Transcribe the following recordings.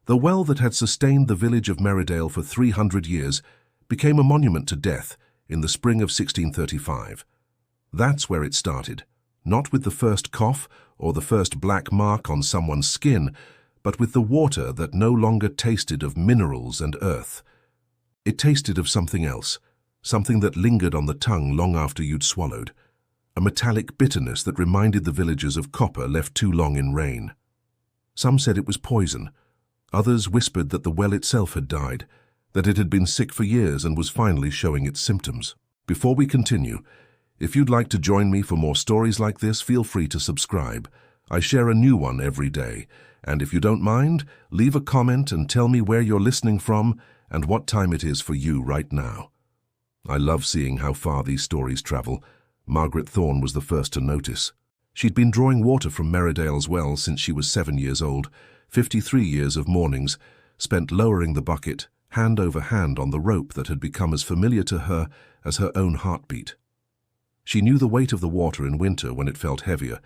The well that had sustained the village of Merridale for 300 years became a monument to death in the spring of 1635. That's where it started, not with the first cough or the first black mark on someone's skin, but with the water that no longer tasted of minerals and earth. It tasted of something else, something that lingered on the tongue long after you'd swallowed, a metallic bitterness that reminded the villagers of copper left too long in rain. Some said it was poison. Others whispered that the well itself had died, that it had been sick for years and was finally showing its symptoms. Before we continue, if you'd like to join me for more stories like this, feel free to subscribe. I share a new one every day, and if you don't mind, leave a comment and tell me where you're listening from and what time it is for you right now. I love seeing how far these stories travel. Margaret Thorne was the first to notice. She'd been drawing water from Merridale's well since she was 7 years old, 53 years of mornings, spent lowering the bucket, hand over hand on the rope that had become as familiar to her as her own heartbeat. She knew the weight of the water in winter when it felt heavier,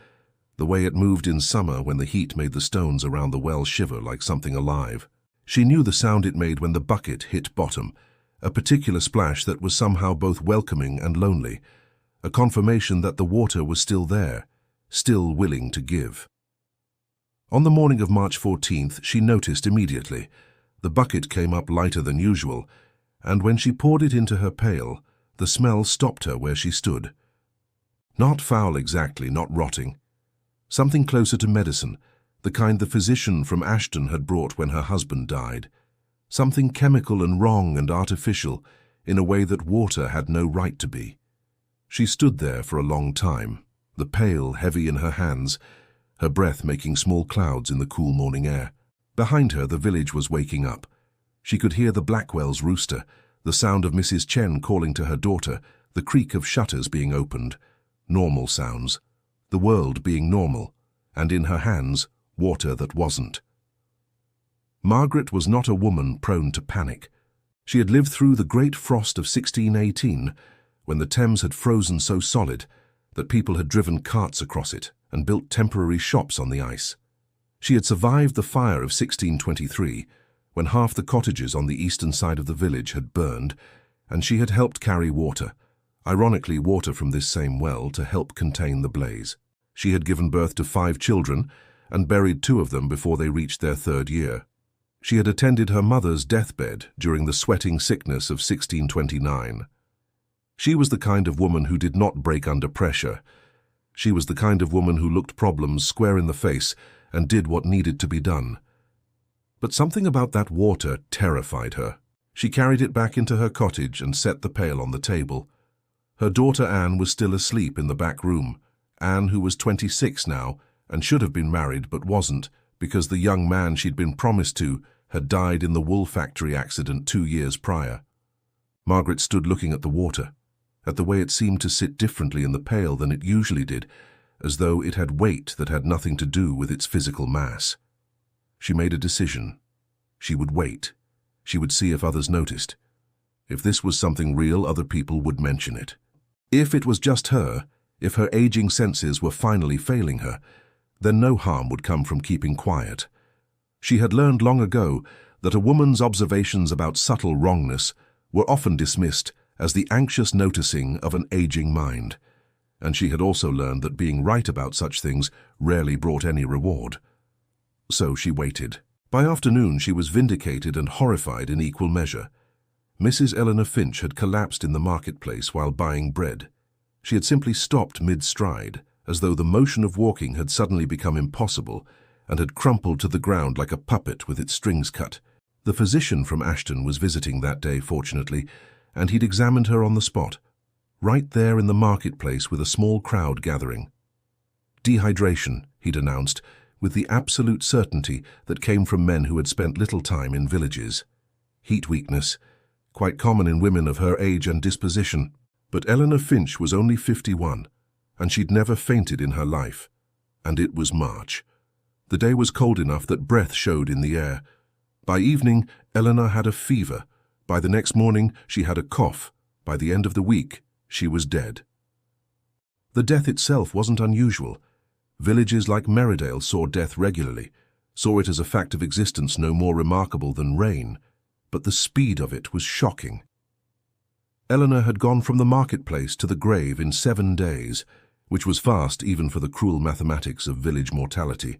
the way it moved in summer when the heat made the stones around the well shiver like something alive. She knew the sound it made when the bucket hit bottom, a particular splash that was somehow both welcoming and lonely, a confirmation that the water was still there, still willing to give. On the morning of March 14th, she noticed immediately. The bucket came up lighter than usual, and when she poured it into her pail, the smell stopped her where she stood. Not foul exactly, not rotting. Something closer to medicine, the kind the physician from Ashton had brought when her husband died. Something chemical and wrong and artificial, in a way that water had no right to be. She stood there for a long time, the pail heavy in her hands, her breath making small clouds in the cool morning air. Behind her, the village was waking up. She could hear the Blackwell's rooster, the sound of Mrs. Chen calling to her daughter, the creak of shutters being opened. Normal sounds. The world being normal, and in her hands, water that wasn't. Margaret was not a woman prone to panic. She had lived through the great frost of 1618, when the Thames had frozen so solid that people had driven carts across it and built temporary shops on the ice. She had survived the fire of 1623, when half the cottages on the eastern side of the village had burned, and she had helped carry water, ironically water from this same well, to help contain the blaze. She had given birth to 5 children and buried 2 of them before they reached their 3rd year. She had attended her mother's deathbed during the sweating sickness of 1629. She was the kind of woman who did not break under pressure. She was the kind of woman who looked problems square in the face and did what needed to be done. But something about that water terrified her. She carried it back into her cottage and set the pail on the table. Her daughter Anne was still asleep in the back room. Anne, who was 26 now, and should have been married but wasn't, because the young man she'd been promised to had died in the wool factory accident 2 years prior. Margaret stood looking at the water, at the way it seemed to sit differently in the pail than it usually did, as though it had weight that had nothing to do with its physical mass. She made a decision. She would wait. She would see if others noticed. If this was something real, other people would mention it. If it was just her, if her aging senses were finally failing her, then no harm would come from keeping quiet. She had learned long ago that a woman's observations about subtle wrongness were often dismissed as the anxious noticing of an aging mind, and she had also learned that being right about such things rarely brought any reward. So she waited. By afternoon she was vindicated and horrified in equal measure. Mrs. Eleanor Finch had collapsed in the marketplace while buying bread. She had simply stopped mid-stride, as though the motion of walking had suddenly become impossible, and had crumpled to the ground like a puppet with its strings cut. The physician from Ashton was visiting that day, fortunately, and he'd examined her on the spot, right there in the marketplace with a small crowd gathering. Dehydration, he'd announced, with the absolute certainty that came from men who had spent little time in villages. Heat weakness, quite common in women of her age and disposition. But Eleanor Finch was only 51, and she'd never fainted in her life. And it was March. The day was cold enough that breath showed in the air. By evening, Eleanor had a fever. By the next morning, she had a cough. By the end of the week, she was dead. The death itself wasn't unusual. Villages like Merridale saw death regularly. saw it as a fact of existence no more remarkable than rain, but the speed of it was shocking. Eleanor had gone from the marketplace to the grave in 7 days, which was fast even for the cruel mathematics of village mortality.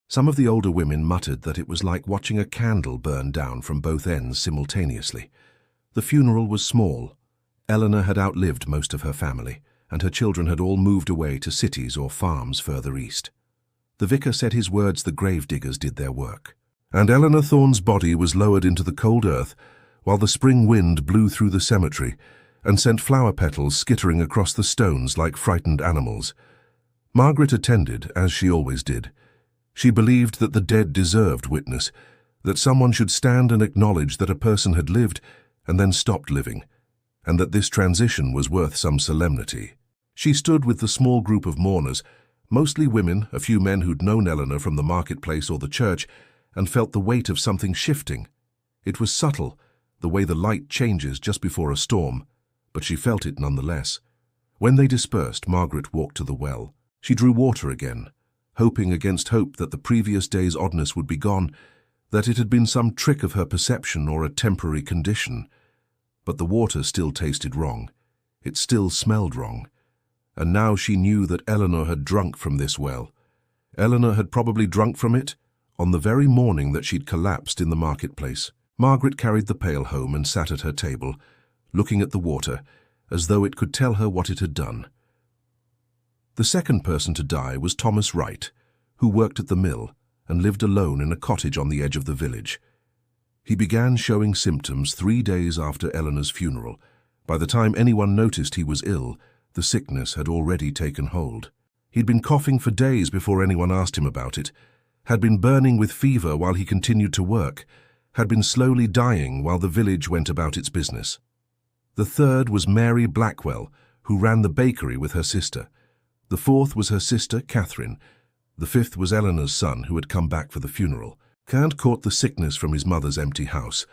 Some of the older women muttered that it was like watching a candle burn down from both ends simultaneously. The funeral was small. Eleanor had outlived most of her family, and her children had all moved away to cities or farms further east. The vicar said his words the grave diggers did their work. And Eleanor Thorne's body was lowered into the cold earth, while the spring wind blew through the cemetery and sent flower petals skittering across the stones like frightened animals. Margaret attended, as she always did. She believed that the dead deserved witness, that someone should stand and acknowledge that a person had lived and then stopped living, and that this transition was worth some solemnity. She stood with the small group of mourners, mostly women, a few men who'd known Eleanor from the marketplace or the church, and felt the weight of something shifting. It was subtle, the way the light changes just before a storm, but she felt it nonetheless. When they dispersed, Margaret walked to the well. She drew water again, hoping against hope that the previous day's oddness would be gone, that it had been some trick of her perception or a temporary condition. But the water still tasted wrong. It still smelled wrong. And now she knew that Eleanor had drunk from this well. Eleanor had probably drunk from it on the very morning that she'd collapsed in the marketplace. Margaret carried the pail home and sat at her table, looking at the water, as though it could tell her what it had done. The second person to die was Thomas Wright, who worked at the mill and lived alone in a cottage on the edge of the village. He began showing symptoms 3 days after Eleanor's funeral. By the time anyone noticed he was ill, the sickness had already taken hold. He'd been coughing for days before anyone asked him about it, had been burning with fever while he continued to work, had been slowly dying while the village went about its business. The third was Mary Blackwell, who ran the bakery with her sister. The fourth was her sister, Catherine. The fifth was Eleanor's son, who had come back for the funeral. Kant caught the sickness from his mother's empty house,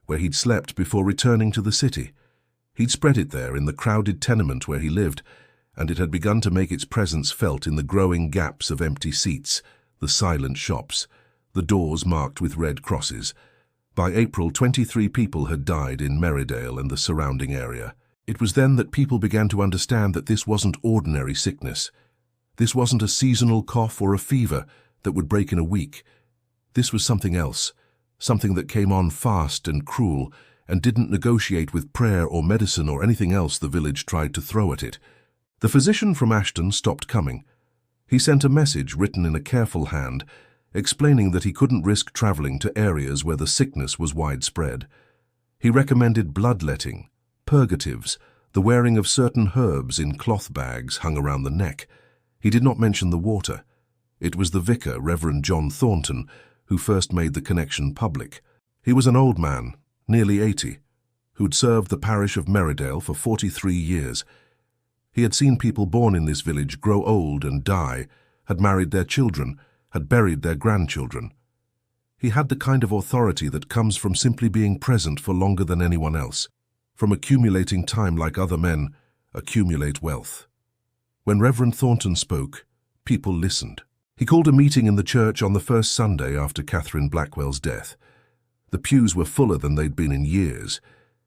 where he'd slept before returning to the city. He'd spread it there in the crowded tenement where he lived, and it had begun to make its presence felt in the growing gaps of empty seats, the silent shops, the doors marked with red crosses. By April, 23 people had died in Merridale and the surrounding area. It was then that people began to understand that this wasn't ordinary sickness. This wasn't a seasonal cough or a fever that would break in a week. This was something else, something that came on fast and cruel and didn't negotiate with prayer or medicine or anything else the village tried to throw at it. The physician from Ashton stopped coming. He sent a message written in a careful hand, explaining that he couldn't risk traveling to areas where the sickness was widespread. He recommended bloodletting, purgatives, the wearing of certain herbs in cloth bags hung around the neck. He did not mention the water. It was the vicar, Reverend John Thornton, who first made the connection public. He was an old man, nearly 80, who'd served the parish of Merridale for 43 years. He had seen people born in this village grow old and die, had married their children, had buried their grandchildren. He had the kind of authority that comes from simply being present for longer than anyone else, from accumulating time like other men accumulate wealth. When Reverend Thornton spoke, people listened. He called a meeting in the church on the first Sunday after Catherine Blackwell's death. The pews were fuller than they'd been in years.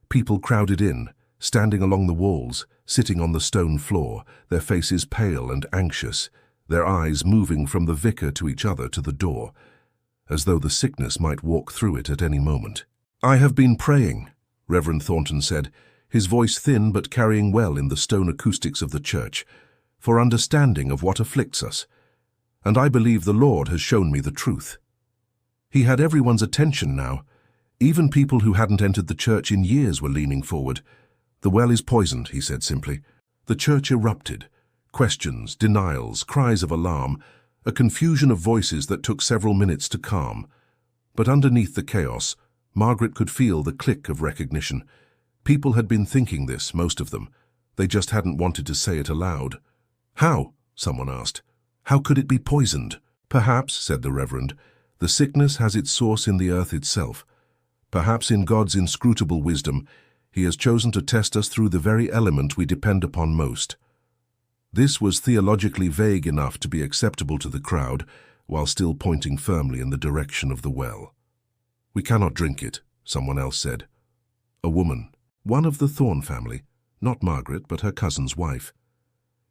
People crowded in, standing along the walls, sitting on the stone floor, their faces pale and anxious, their eyes moving from the vicar to each other to the door, as though the sickness might walk through it at any moment. "I have been praying," Reverend Thornton said, his voice thin but carrying well in the stone acoustics of the church, "for understanding of what afflicts us, and I believe the Lord has shown me the truth." He had everyone's attention now. Even people who hadn't entered the church in years were leaning forward. "The well is poisoned," he said simply. The church erupted. Questions, denials, cries of alarm, a confusion of voices that took several minutes to calm. But underneath the chaos, Margaret could feel the click of recognition. People had been thinking this, most of them. They just hadn't wanted to say it aloud. "How?" someone asked. "How could it be poisoned?" "Perhaps," said the Reverend, "the sickness has its source in the earth itself. Perhaps in God's inscrutable wisdom, He has chosen to test us through the very element we depend upon most." This was theologically vague enough to be acceptable to the crowd, while still pointing firmly in the direction of the well. "We cannot drink it," someone else said. A woman, one of the Thorne family, not Margaret but her cousin's wife.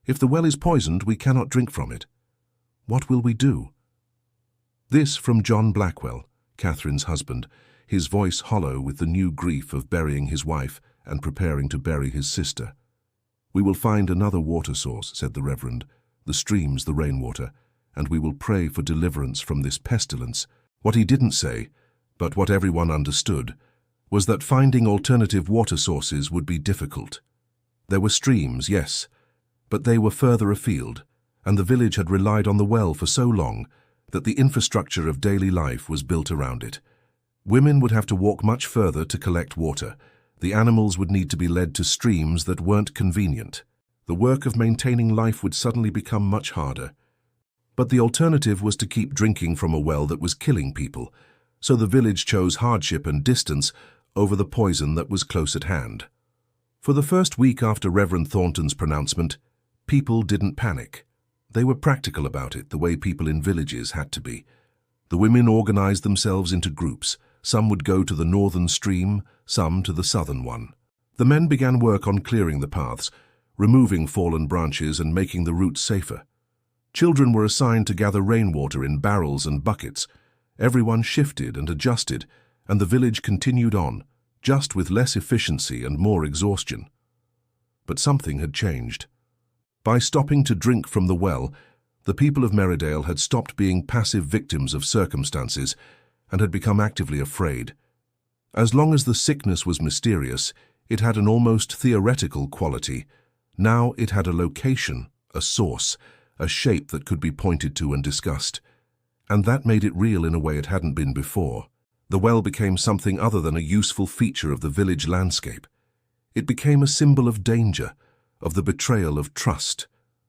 "If the well is poisoned, we cannot drink from it. What will we do?" This from John Blackwell, Catherine's husband, his voice hollow with the new grief of burying his wife and preparing to bury his sister. "We will find another water source," said the Reverend, "the streams, the rainwater, and we will pray for deliverance from this pestilence." What he didn't say, but what everyone understood, was that finding alternative water sources would be difficult. There were streams, yes, but they were further afield, and the village had relied on the well for so long that the infrastructure of daily life was built around it. Women would have to walk much further to collect water. The animals would need to be led to streams that weren't convenient. The work of maintaining life would suddenly become much harder. But the alternative was to keep drinking from a well that was killing people, so the village chose hardship and distance over the poison that was close at hand. For the first week after Reverend Thornton's pronouncement, people didn't panic. They were practical about it, the way people in villages had to be. The women organized themselves into groups. Some would go to the northern stream, some to the southern one. The men began work on clearing the paths, removing fallen branches and making the route safer. Children were assigned to gather rainwater in barrels and buckets. Everyone shifted and adjusted, and the village continued on, just with less efficiency and more exhaustion. But something had changed. By stopping to drink from the well, the people of Merridale had stopped being passive victims of circumstances and had become actively afraid. As long as the sickness was mysterious, it had an almost theoretical quality. Now it had a location, a source, a shape that could be pointed to and discussed. And that made it real in a way it hadn't been before. The well became something other than a useful feature of the village landscape. It became a symbol of danger, of the betrayal of trust,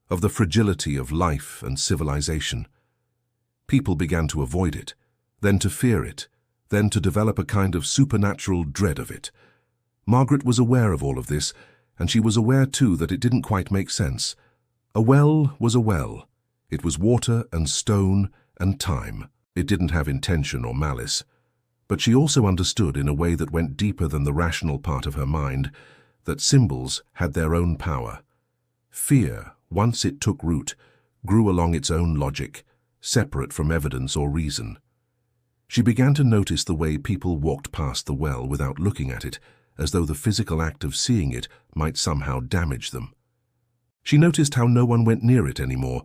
of the fragility of life and civilization. People began to avoid it, then to fear it, then to develop a kind of supernatural dread of it. Margaret was aware of all of this, and she was aware too that it didn't quite make sense. A well was a well. It was water and stone and time. It didn't have intention or malice. But she also understood in a way that went deeper than the rational part of her mind that symbols had their own power. Fear, once it took root, grew along its own logic, separate from evidence or reason. She began to notice the way people walked past the well without looking at it, as though the physical act of seeing it might somehow damage them. She noticed how no one went near it anymore,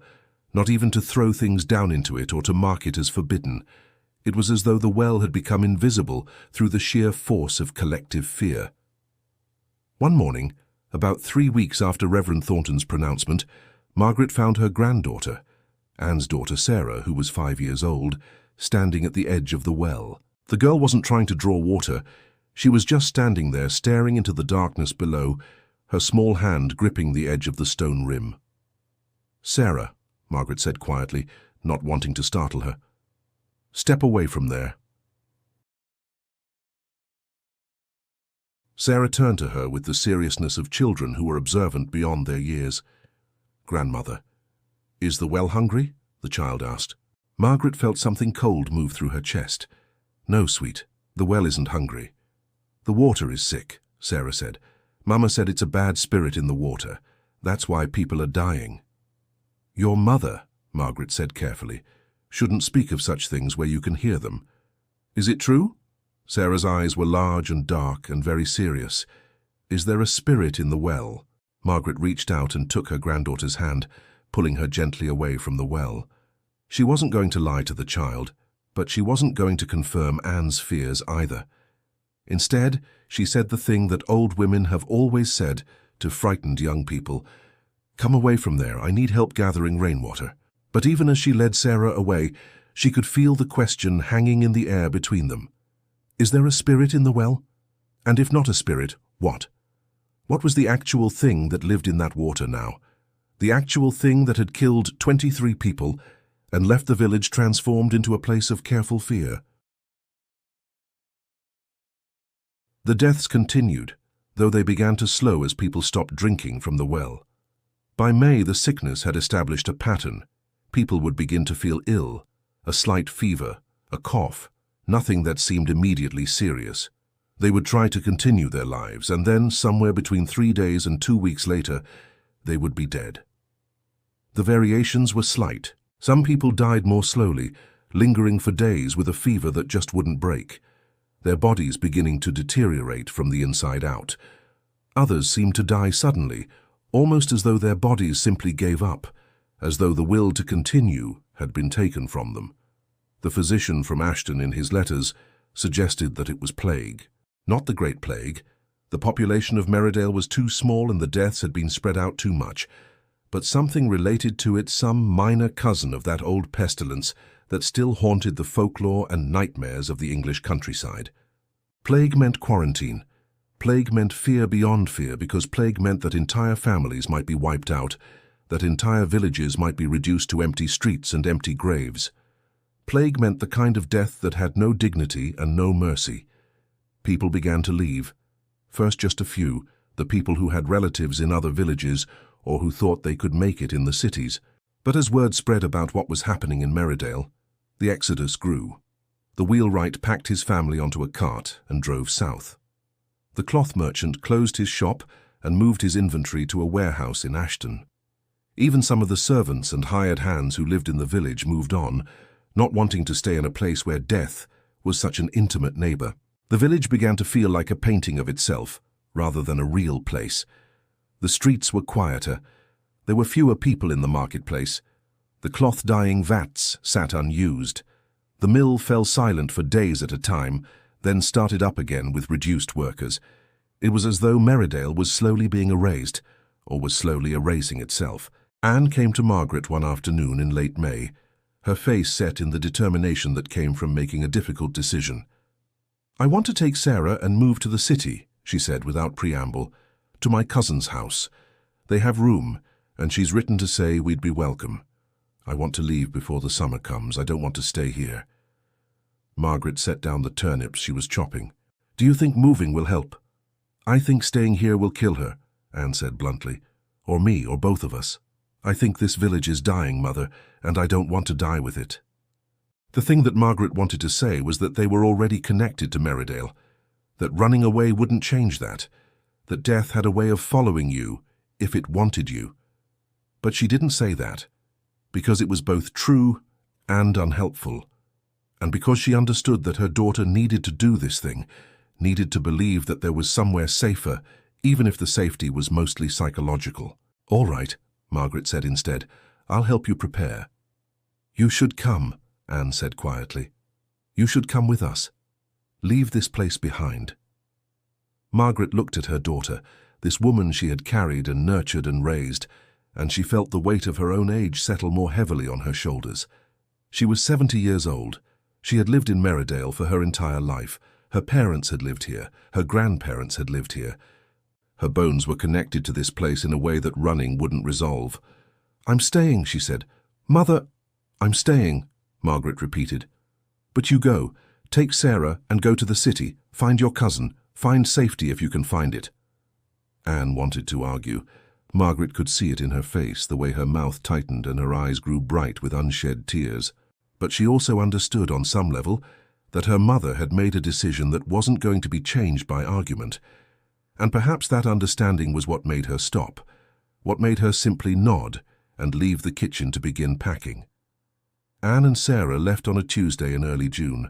not even to throw things down into it or to mark it as forbidden. It was as though the well had become invisible through the sheer force of collective fear. One morning, about 3 weeks after Reverend Thornton's pronouncement, Margaret found her granddaughter, Anne's daughter Sarah, who was 5 years old, standing at the edge of the well. The girl wasn't trying to draw water. She was just standing there, staring into the darkness below, her small hand gripping the edge of the stone rim. "Sarah," Margaret said quietly, not wanting to startle her. "Step away from there." Sarah turned to her with the seriousness of children who were observant beyond their years. "Grandmother, is the well hungry?" the child asked. Margaret felt something cold move through her chest. "No, sweet, the well isn't hungry. The water is sick," Sarah said. "Mama said it's a bad spirit in the water. That's why people are dying." "Your mother," Margaret said carefully, "shouldn't speak of such things where you can hear them. Is it true?" Sarah's eyes were large and dark and very serious. "Is there a spirit in the well?" Margaret reached out and took her granddaughter's hand, pulling her gently away from the well. She wasn't going to lie to the child, but she wasn't going to confirm Anne's fears either. Instead, she said the thing that old women have always said to frightened young people: "Come away from there, I need help gathering rainwater." But even as she led Sarah away, she could feel the question hanging in the air between them. Is there a spirit in the well? And if not a spirit, what? What was the actual thing that lived in that water now? The actual thing that had killed 23 people and left the village transformed into a place of careful fear. The deaths continued, though they began to slow as people stopped drinking from the well. By May, the sickness had established a pattern. People would begin to feel ill. A slight fever, a cough, nothing that seemed immediately serious. They would try to continue their lives, and then, somewhere between 3 days and 2 weeks later, they would be dead. The variations were slight. Some people died more slowly, lingering for days with a fever that just wouldn't break, their bodies beginning to deteriorate from the inside out. Others seemed to die suddenly, almost as though their bodies simply gave up, as though the will to continue had been taken from them. The physician from Ashton in his letters suggested that it was plague. Not the Great Plague. The population of Merridale was too small and the deaths had been spread out too much, but something related to it, some minor cousin of that old pestilence that still haunted the folklore and nightmares of the English countryside. Plague meant quarantine. Plague meant fear beyond fear, because plague meant that entire families might be wiped out, that entire villages might be reduced to empty streets and empty graves. Plague meant the kind of death that had no dignity and no mercy. People began to leave. First just a few, the people who had relatives in other villages or who thought they could make it in the cities. But as word spread about what was happening in Merridale, the exodus grew. The wheelwright packed his family onto a cart and drove south. The cloth merchant closed his shop and moved his inventory to a warehouse in Ashton. Even some of the servants and hired hands who lived in the village moved on, not wanting to stay in a place where death was such an intimate neighbor. The village began to feel like a painting of itself, rather than a real place. The streets were quieter. There were fewer people in the marketplace. The cloth-dyeing vats sat unused. The mill fell silent for days at a time, then started up again with reduced workers. It was as though Merridale was slowly being erased, or was slowly erasing itself. Anne came to Margaret one afternoon in late May, her face set in the determination that came from making a difficult decision. "I want to take Sarah and move to the city," she said without preamble, "to my cousin's house. They have room, and she's written to say we'd be welcome. I want to leave before the summer comes. I don't want to stay here." Margaret set down the turnips she was chopping. "Do you think moving will help?" "I think staying here will kill her," Anne said bluntly. "Or me, or both of us. I think this village is dying, Mother, and I don't want to die with it." The thing that Margaret wanted to say was that they were already connected to Merridale, that running away wouldn't change that death had a way of following you if it wanted you. But she didn't say that, because it was both true and unhelpful, and because she understood that her daughter needed to do this thing, needed to believe that there was somewhere safer, even if the safety was mostly psychological. "All right," Margaret said instead, "I'll help you prepare." "You should come," Anne said quietly. "You should come with us. Leave this place behind." Margaret looked at her daughter, this woman she had carried and nurtured and raised, and she felt the weight of her own age settle more heavily on her shoulders. She was 70 years old. She had lived in Merridale for her entire life. Her parents had lived here. Her grandparents had lived here. Her bones were connected to this place in a way that running wouldn't resolve. "I'm staying," she said. "Mother—" "I'm staying," Margaret repeated. "But you go. Take Sarah and go to the city. Find your cousin. Find safety if you can find it." Anne wanted to argue. Margaret could see it in her face, the way her mouth tightened and her eyes grew bright with unshed tears. But she also understood on some level that her mother had made a decision that wasn't going to be changed by argument. And perhaps that understanding was what made her stop, what made her simply nod and leave the kitchen to begin packing. Anne and Sarah left on a Tuesday in early June.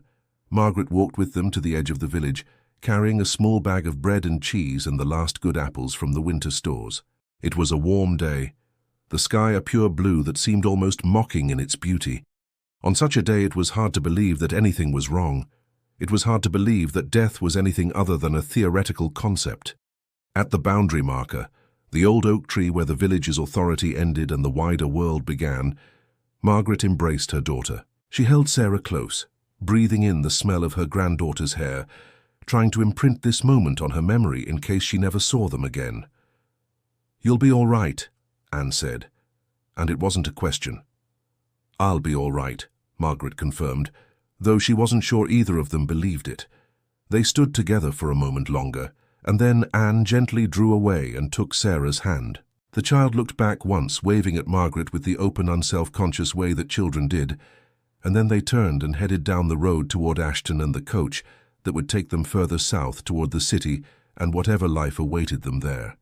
Margaret walked with them to the edge of the village, carrying a small bag of bread and cheese and the last good apples from the winter stores. It was a warm day, the sky a pure blue that seemed almost mocking in its beauty. On such a day it was hard to believe that anything was wrong. It was hard to believe that death was anything other than a theoretical concept. At the boundary marker, the old oak tree where the village's authority ended and the wider world began, Margaret embraced her daughter. She held Sarah close, breathing in the smell of her granddaughter's hair, trying to imprint this moment on her memory in case she never saw them again. "You'll be all right," Anne said, and it wasn't a question. "I'll be all right," Margaret confirmed, though she wasn't sure either of them believed it. They stood together for a moment longer, and then Anne gently drew away and took Sarah's hand. The child looked back once, waving at Margaret with the open, unself-conscious way that children did, and then they turned and headed down the road toward Ashton and the coach that would take them further south toward the city and whatever life awaited them there.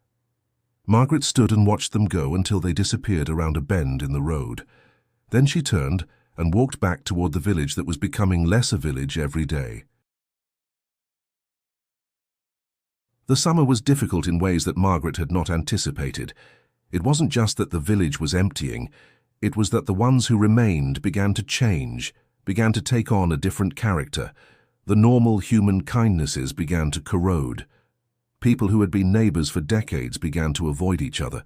Margaret stood and watched them go until they disappeared around a bend in the road. Then she turned and walked back toward the village that was becoming less a village every day. The summer was difficult in ways that Margaret had not anticipated. It wasn't just that the village was emptying, it was that the ones who remained began to change, began to take on a different character. The normal human kindnesses began to corrode. People who had been neighbors for decades began to avoid each other.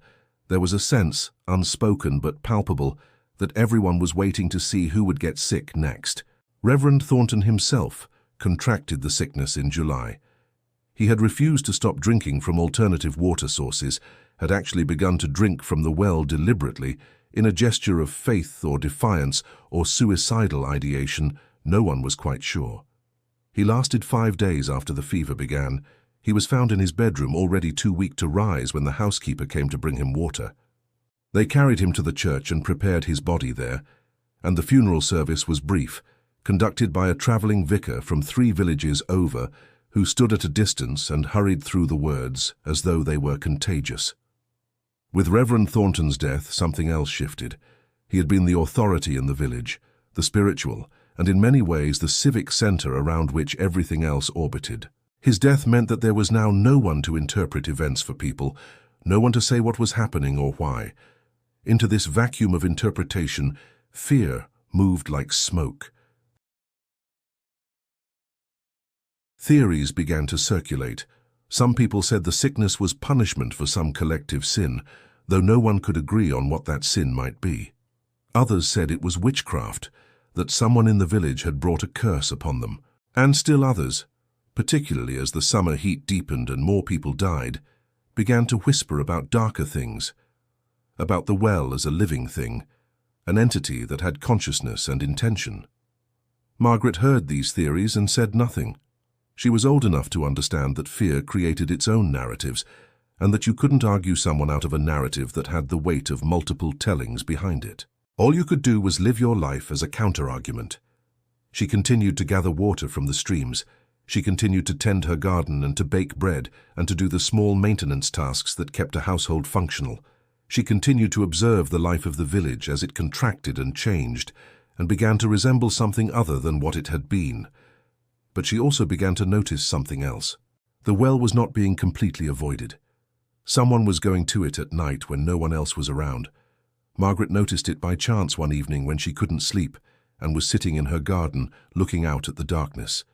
There was a sense, unspoken but palpable, that everyone was waiting to see who would get sick next. Reverend Thornton himself contracted the sickness in July. He had refused to stop drinking from alternative water sources, had actually begun to drink from the well deliberately, in a gesture of faith or defiance or suicidal ideation. No one was quite sure. He lasted 5 days after the fever began. He was found in his bedroom, already too weak to rise when the housekeeper came to bring him water. They carried him to the church and prepared his body there, and the funeral service was brief, conducted by a traveling vicar from 3 villages over, who stood at a distance and hurried through the words as though they were contagious. With Reverend Thornton's death, something else shifted. He had been the authority in the village, the spiritual, and in many ways the civic center around which everything else orbited. His death meant that there was now no one to interpret events for people, no one to say what was happening or why. Into this vacuum of interpretation, fear moved like smoke. Theories began to circulate. Some people said the sickness was punishment for some collective sin, though no one could agree on what that sin might be. Others said it was witchcraft, that someone in the village had brought a curse upon them. And still others, particularly as the summer heat deepened and more people died, began to whisper about darker things, about the well as a living thing, an entity that had consciousness and intention. Margaret heard these theories and said nothing. She was old enough to understand that fear created its own narratives, and that you couldn't argue someone out of a narrative that had the weight of multiple tellings behind it. All you could do was live your life as a counter-argument. She continued to gather water from the streams. She continued to tend her garden and to bake bread and to do the small maintenance tasks that kept a household functional. She continued to observe the life of the village as it contracted and changed and began to resemble something other than what it had been. But she also began to notice something else. The well was not being completely avoided. Someone was going to it at night when no one else was around. Margaret noticed it by chance one evening when she couldn't sleep and was sitting in her garden looking out at the darkness.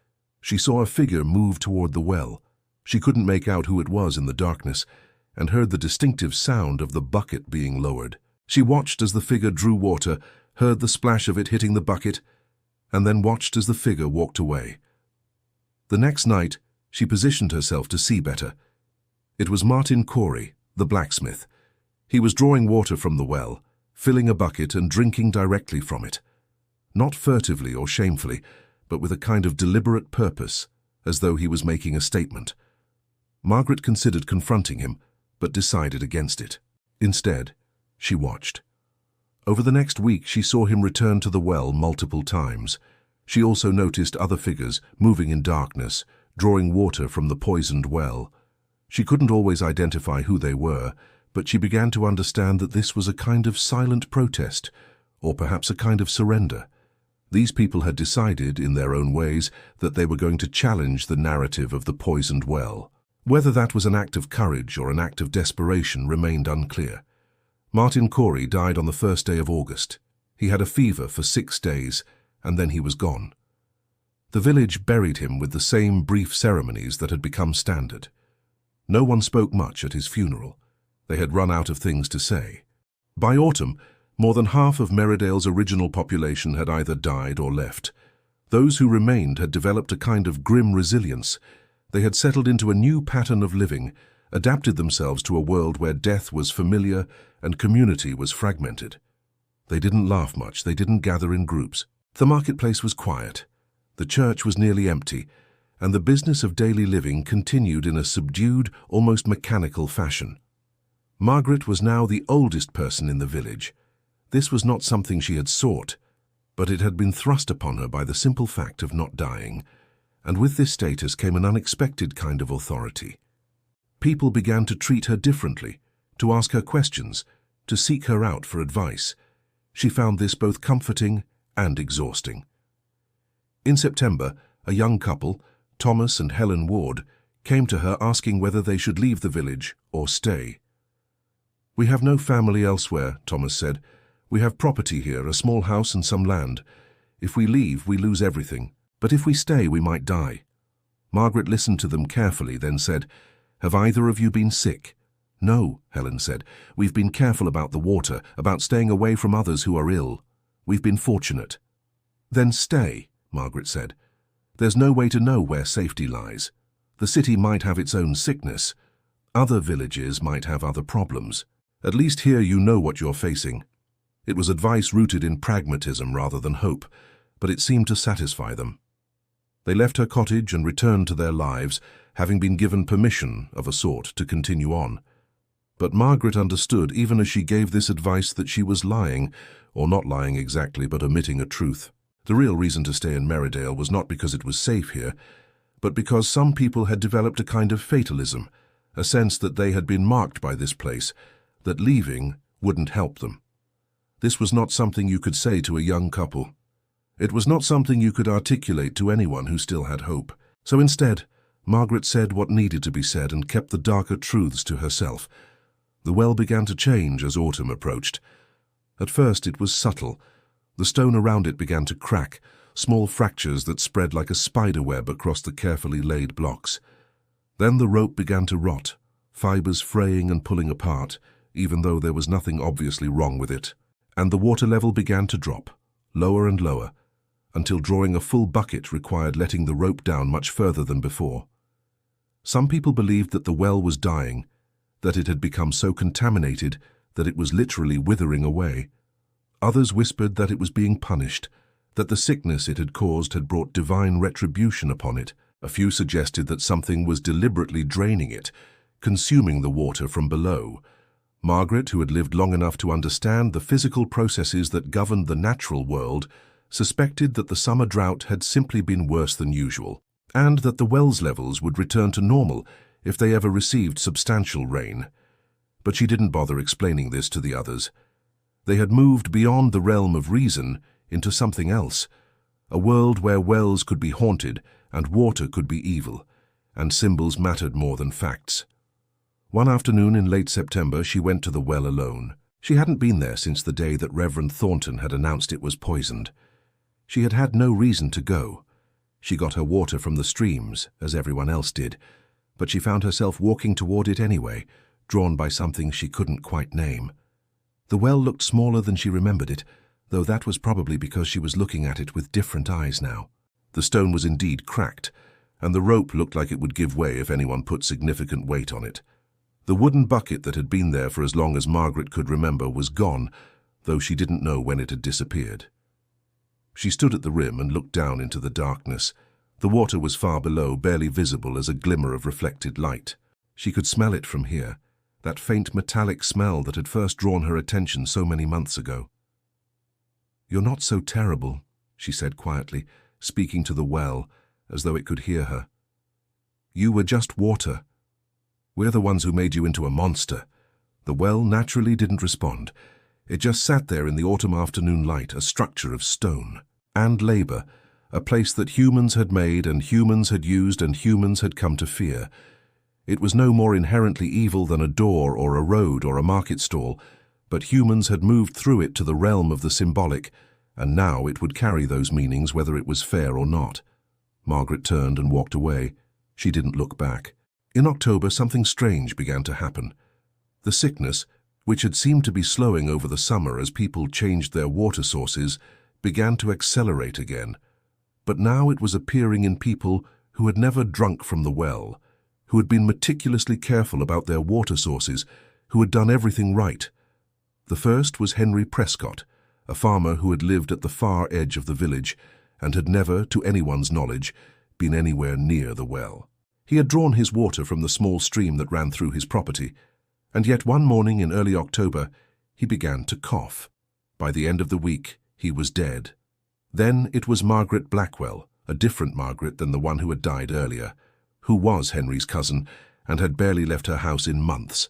She saw a figure move toward the well. She couldn't make out who it was in the darkness and heard the distinctive sound of the bucket being lowered. She watched as the figure drew water, heard the splash of it hitting the bucket, and then watched as the figure walked away. The next night, she positioned herself to see better. It was Martin Corey, the blacksmith. He was drawing water from the well, filling a bucket and drinking directly from it. Not furtively or shamefully, but with a kind of deliberate purpose, as though he was making a statement. Margaret considered confronting him, but decided against it. Instead, she watched. Over the next week, she saw him return to the well multiple times. She also noticed other figures moving in darkness, drawing water from the poisoned well. She couldn't always identify who they were, but she began to understand that this was a kind of silent protest, or perhaps a kind of surrender. These people had decided, in their own ways, that they were going to challenge the narrative of the poisoned well. Whether that was an act of courage or an act of desperation remained unclear. Martin Corey died on the 1st day of August. He had a fever for 6 days, and then he was gone. The village buried him with the same brief ceremonies that had become standard. No one spoke much at his funeral. They had run out of things to say. By autumn, more than half of Merridale's original population had either died or left. Those who remained had developed a kind of grim resilience. They had settled into a new pattern of living, adapted themselves to a world where death was familiar and community was fragmented. They didn't laugh much, they didn't gather in groups. The marketplace was quiet, the church was nearly empty, and the business of daily living continued in a subdued, almost mechanical fashion. Margaret was now the oldest person in the village. This was not something she had sought, but it had been thrust upon her by the simple fact of not dying, and with this status came an unexpected kind of authority. People began to treat her differently, to ask her questions, to seek her out for advice. She found this both comforting and exhausting. In September, a young couple, Thomas and Helen Ward, came to her asking whether they should leave the village or stay. "We have no family elsewhere," Thomas said. "We have property here, a small house and some land. If we leave, we lose everything. But if we stay, we might die." Margaret listened to them carefully, then said, "Have either of you been sick?" "No," Helen said. "We've been careful about the water, about staying away from others who are ill. We've been fortunate." "Then stay," Margaret said. "There's no way to know where safety lies. The city might have its own sickness. Other villages might have other problems. At least here you know what you're facing." It was advice rooted in pragmatism rather than hope, but it seemed to satisfy them. They left her cottage and returned to their lives, having been given permission, of a sort, to continue on. But Margaret understood, even as she gave this advice, that she was lying, or not lying exactly, but omitting a truth. The real reason to stay in Merridale was not because it was safe here, but because some people had developed a kind of fatalism, a sense that they had been marked by this place, that leaving wouldn't help them. This was not something you could say to a young couple. It was not something you could articulate to anyone who still had hope. So instead, Margaret said what needed to be said and kept the darker truths to herself. The well began to change as autumn approached. At first it was subtle. The stone around it began to crack, small fractures that spread like a spider web across the carefully laid blocks. Then the rope began to rot, fibers fraying and pulling apart, even though there was nothing obviously wrong with it. And the water level began to drop, lower and lower, until drawing a full bucket required letting the rope down much further than before. Some people believed that the well was dying, that it had become so contaminated that it was literally withering away. Others whispered that it was being punished, that the sickness it had caused had brought divine retribution upon it. A few suggested that something was deliberately draining it, consuming the water from below. Margaret, who had lived long enough to understand the physical processes that governed the natural world, suspected that the summer drought had simply been worse than usual, and that the well's levels would return to normal if they ever received substantial rain. But she didn't bother explaining this to the others. They had moved beyond the realm of reason into something else, a world where wells could be haunted and water could be evil, and symbols mattered more than facts. One afternoon in late September, she went to the well alone. She hadn't been there since the day that Reverend Thornton had announced it was poisoned. She had had no reason to go. She got her water from the streams, as everyone else did, but she found herself walking toward it anyway, drawn by something she couldn't quite name. The well looked smaller than she remembered it, though that was probably because she was looking at it with different eyes now. The stone was indeed cracked, and the rope looked like it would give way if anyone put significant weight on it. The wooden bucket that had been there for as long as Margaret could remember was gone, though she didn't know when it had disappeared. She stood at the rim and looked down into the darkness. The water was far below, barely visible as a glimmer of reflected light. She could smell it from here, that faint metallic smell that had first drawn her attention so many months ago. "You're not so terrible," she said quietly, speaking to the well, as though it could hear her. "You were just water. We're the ones who made you into a monster." The well naturally didn't respond. It just sat there in the autumn afternoon light, a structure of stone and labor, a place that humans had made and humans had used and humans had come to fear. It was no more inherently evil than a door or a road or a market stall, but humans had moved through it to the realm of the symbolic, and now it would carry those meanings whether it was fair or not. Margaret turned and walked away. She didn't look back. In October, something strange began to happen. The sickness, which had seemed to be slowing over the summer as people changed their water sources, began to accelerate again. But now it was appearing in people who had never drunk from the well, who had been meticulously careful about their water sources, who had done everything right. The first was Henry Prescott, a farmer who had lived at the far edge of the village and had never, to anyone's knowledge, been anywhere near the well. He had drawn his water from the small stream that ran through his property, and yet one morning in early October he began to cough. By the end of the week, he was dead. Then it was Margaret Blackwell, a different Margaret than the one who had died earlier, who was Henry's cousin and had barely left her house in months.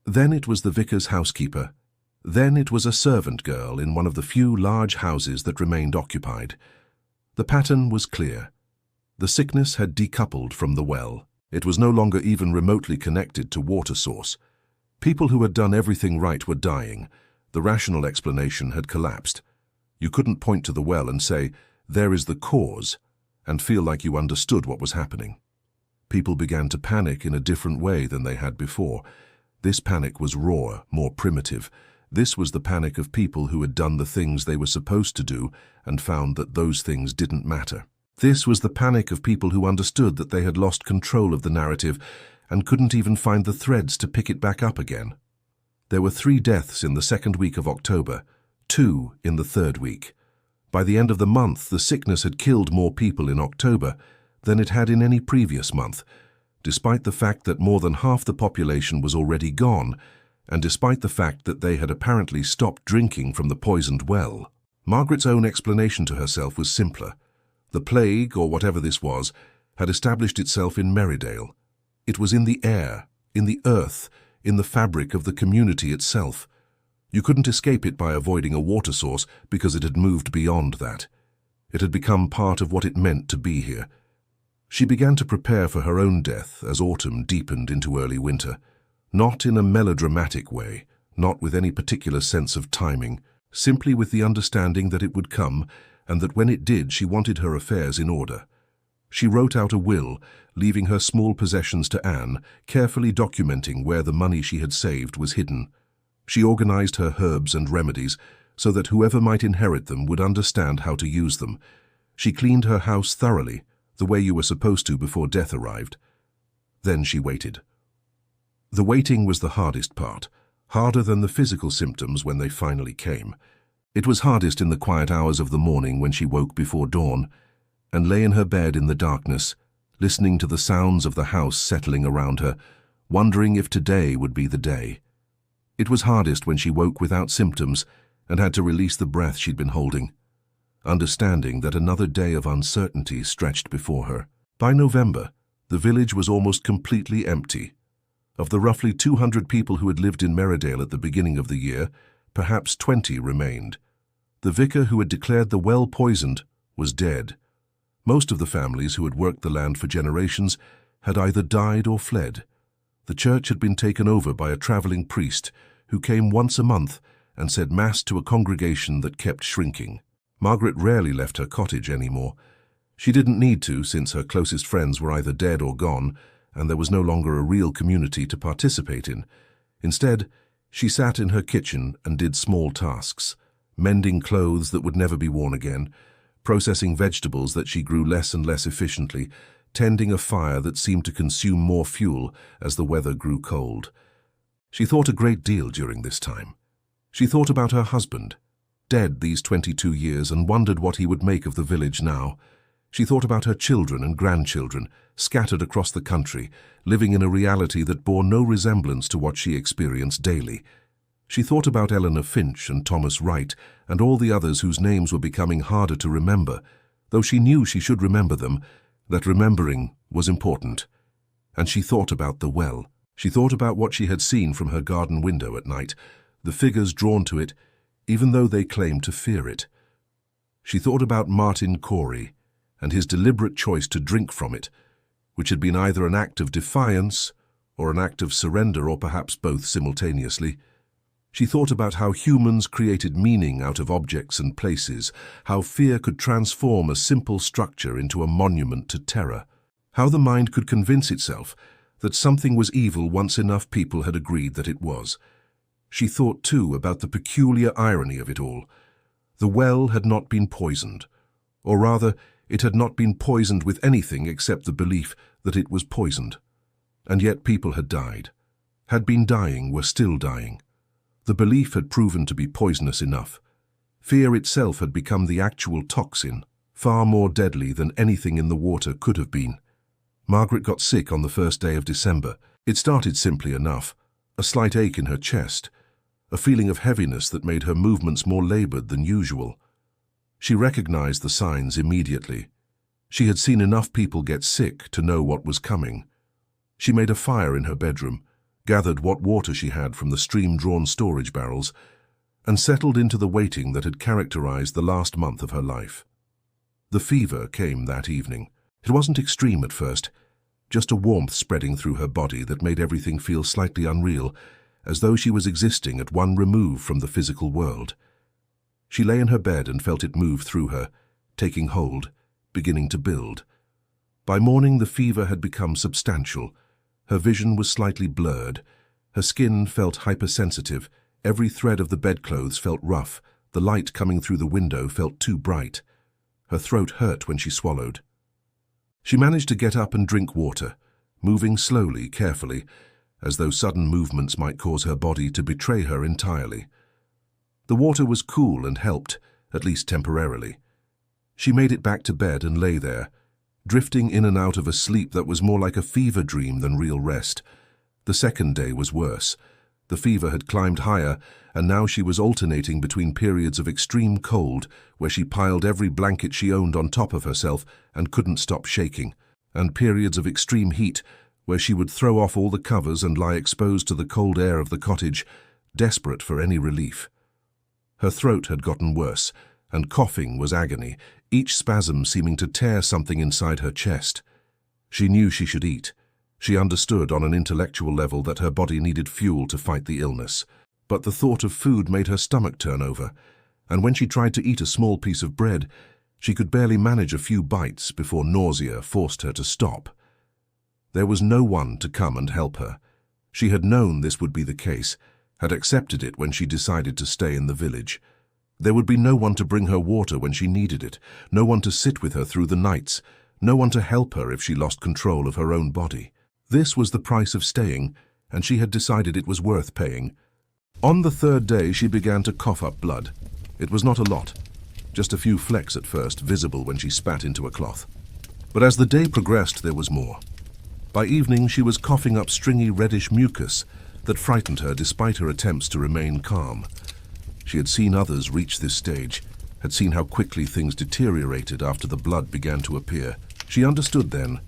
Then it was the vicar's housekeeper. Then it was a servant girl in one of the few large houses that remained occupied. The pattern was clear. The sickness had decoupled from the well. It was no longer even remotely connected to water source. People who had done everything right were dying. The rational explanation had collapsed. You couldn't point to the well and say, "There is the cause," and feel like you understood what was happening. People began to panic in a different way than they had before. This panic was raw, more primitive. This was the panic of people who had done the things they were supposed to do and found that those things didn't matter. This was the panic of people who understood that they had lost control of the narrative and couldn't even find the threads to pick it back up again. There were 3 deaths in the second week of October, 2 in the third week. By the end of the month, the sickness had killed more people in October than it had in any previous month, despite the fact that more than half the population was already gone, and despite the fact that they had apparently stopped drinking from the poisoned well. Margaret's own explanation to herself was simpler. The plague, or whatever this was, had established itself in Merridale. It was in the air, in the earth, in the fabric of the community itself. You couldn't escape it by avoiding a water source because it had moved beyond that. It had become part of what it meant to be here. She began to prepare for her own death as autumn deepened into early winter. Not in a melodramatic way, not with any particular sense of timing, simply with the understanding that it would come and that when it did she wanted her affairs in order. She wrote out a will, leaving her small possessions to Anne, carefully documenting where the money she had saved was hidden. She organized her herbs and remedies so that whoever might inherit them would understand how to use them. She cleaned her house thoroughly, the way you were supposed to before death arrived. Then she waited. The waiting was the hardest part, harder than the physical symptoms when they finally came. It was hardest in the quiet hours of the morning when she woke before dawn and lay in her bed in the darkness, listening to the sounds of the house settling around her, wondering if today would be the day. It was hardest when she woke without symptoms and had to release the breath she'd been holding, understanding that another day of uncertainty stretched before her. By November, the village was almost completely empty. Of the roughly 200 people who had lived in Merridale at the beginning of the year, perhaps 20 remained. The vicar who had declared the well poisoned was dead. Most of the families who had worked the land for generations had either died or fled. The church had been taken over by a traveling priest who came once a month and said mass to a congregation that kept shrinking. Margaret rarely left her cottage anymore. She didn't need to, since her closest friends were either dead or gone, and there was no longer a real community to participate in. Instead, she sat in her kitchen and did small tasks, mending clothes that would never be worn again, processing vegetables that she grew less and less efficiently, tending a fire that seemed to consume more fuel as the weather grew cold. She thought a great deal during this time. She thought about her husband, dead these 22 years, and wondered what he would make of the village now. She thought about her children and grandchildren, scattered across the country, living in a reality that bore no resemblance to what she experienced daily. She thought about Eleanor Finch and Thomas Wright and all the others whose names were becoming harder to remember, though she knew she should remember them, that remembering was important. And she thought about the well. She thought about what she had seen from her garden window at night, the figures drawn to it, even though they claimed to fear it. She thought about Martin Corey and his deliberate choice to drink from it, which had been either an act of defiance or an act of surrender, or perhaps both simultaneously. She thought about how humans created meaning out of objects and places, how fear could transform a simple structure into a monument to terror, how the mind could convince itself that something was evil once enough people had agreed that it was. She thought, too, about the peculiar irony of it all. The well had not been poisoned, or rather, it had not been poisoned with anything except the belief that it was poisoned. And yet people had died, had been dying, were still dying. The belief had proven to be poisonous enough. Fear itself had become the actual toxin, far more deadly than anything in the water could have been. Margaret got sick on the first day of December. It started simply enough, a slight ache in her chest, a feeling of heaviness that made her movements more labored than usual. She recognized the signs immediately. She had seen enough people get sick to know what was coming. She made a fire in her bedroom, gathered what water she had from the stream-drawn storage barrels, and settled into the waiting that had characterized the last month of her life. The fever came that evening. It wasn't extreme at first, just a warmth spreading through her body that made everything feel slightly unreal, as though she was existing at one remove from the physical world. She lay in her bed and felt it move through her, taking hold, beginning to build. By morning the fever had become substantial. Her vision was slightly blurred. Her skin felt hypersensitive. Every thread of the bedclothes felt rough. The light coming through the window felt too bright. Her throat hurt when she swallowed. She managed to get up and drink water, moving slowly, carefully, as though sudden movements might cause her body to betray her entirely. The water was cool and helped, at least temporarily. She made it back to bed and lay there, drifting in and out of a sleep that was more like a fever dream than real rest. The second day was worse. The fever had climbed higher, and now she was alternating between periods of extreme cold, where she piled every blanket she owned on top of herself and couldn't stop shaking, and periods of extreme heat, where she would throw off all the covers and lie exposed to the cold air of the cottage, desperate for any relief. Her throat had gotten worse, and coughing was agony, each spasm seeming to tear something inside her chest. She knew she should eat. She understood on an intellectual level that her body needed fuel to fight the illness. But the thought of food made her stomach turn over, and when she tried to eat a small piece of bread, she could barely manage a few bites before nausea forced her to stop. There was no one to come and help her. She had known this would be the case, had accepted it when she decided to stay in the village. There would be no one to bring her water when she needed it, no one to sit with her through the nights, no one to help her if she lost control of her own body. This was the price of staying, and she had decided it was worth paying. On the third day, she began to cough up blood. It was not a lot, just a few flecks at first, visible when she spat into a cloth. But as the day progressed, there was more. By evening, she was coughing up stringy reddish mucus that frightened her despite her attempts to remain calm. She had seen others reach this stage, had seen how quickly things deteriorated after the blood began to appear. She understood then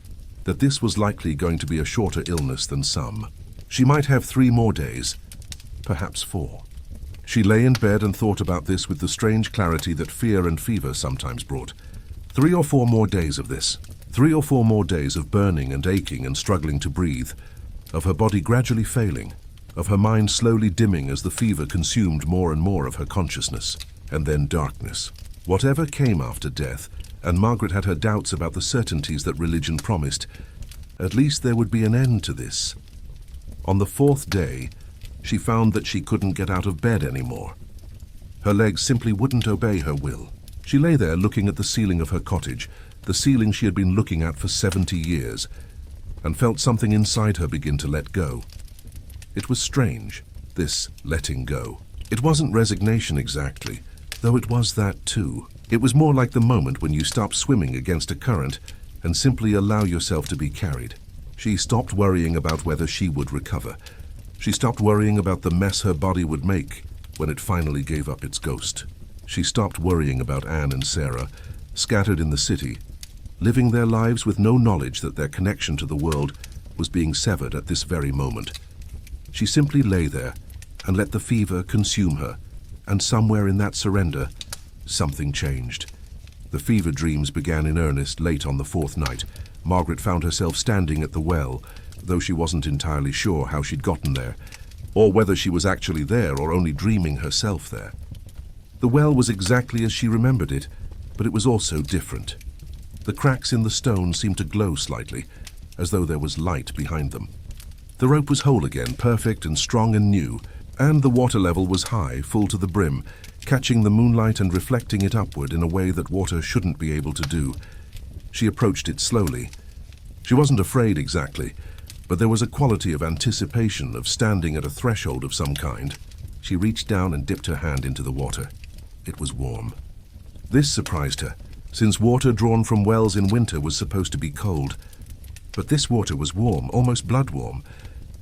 that this was likely going to be a shorter illness than some. She might have 3 more days, perhaps 4. She lay in bed and thought about this with the strange clarity that fear and fever sometimes brought. 3 or 4 more days of this. 3 or 4 more days of burning and aching and struggling to breathe, of her body gradually failing, of her mind slowly dimming as the fever consumed more and more of her consciousness, and then darkness. Whatever came after death, and Margaret had her doubts about the certainties that religion promised, at least there would be an end to this. On the 4th day, she found that she couldn't get out of bed anymore. Her legs simply wouldn't obey her will. She lay there looking at the ceiling of her cottage, the ceiling she had been looking at for 70 years, and felt something inside her begin to let go. It was strange, this letting go. It wasn't resignation exactly, though it was that too. It was more like the moment when you stop swimming against a current and simply allow yourself to be carried. She stopped worrying about whether she would recover. She stopped worrying about the mess her body would make when it finally gave up its ghost. She stopped worrying about Anne and Sarah, scattered in the city, living their lives with no knowledge that their connection to the world was being severed at this very moment. She simply lay there and let the fever consume her, and somewhere in that surrender, something changed. The fever dreams began in earnest late on the 4th night. Margaret found herself standing at the well, though she wasn't entirely sure how she'd gotten there, or whether she was actually there or only dreaming herself there. The well was exactly as she remembered it, but it was also different. The cracks in the stone seemed to glow slightly, as though there was light behind them. The rope was whole again, perfect and strong and new, and the water level was high, full to the brim, catching the moonlight and reflecting it upward in a way that water shouldn't be able to do. She approached it slowly. She wasn't afraid exactly, but there was a quality of anticipation of standing at a threshold of some kind. She reached down and dipped her hand into the water. It was warm. This surprised her, since water drawn from wells in winter was supposed to be cold. But this water was warm, almost blood-warm,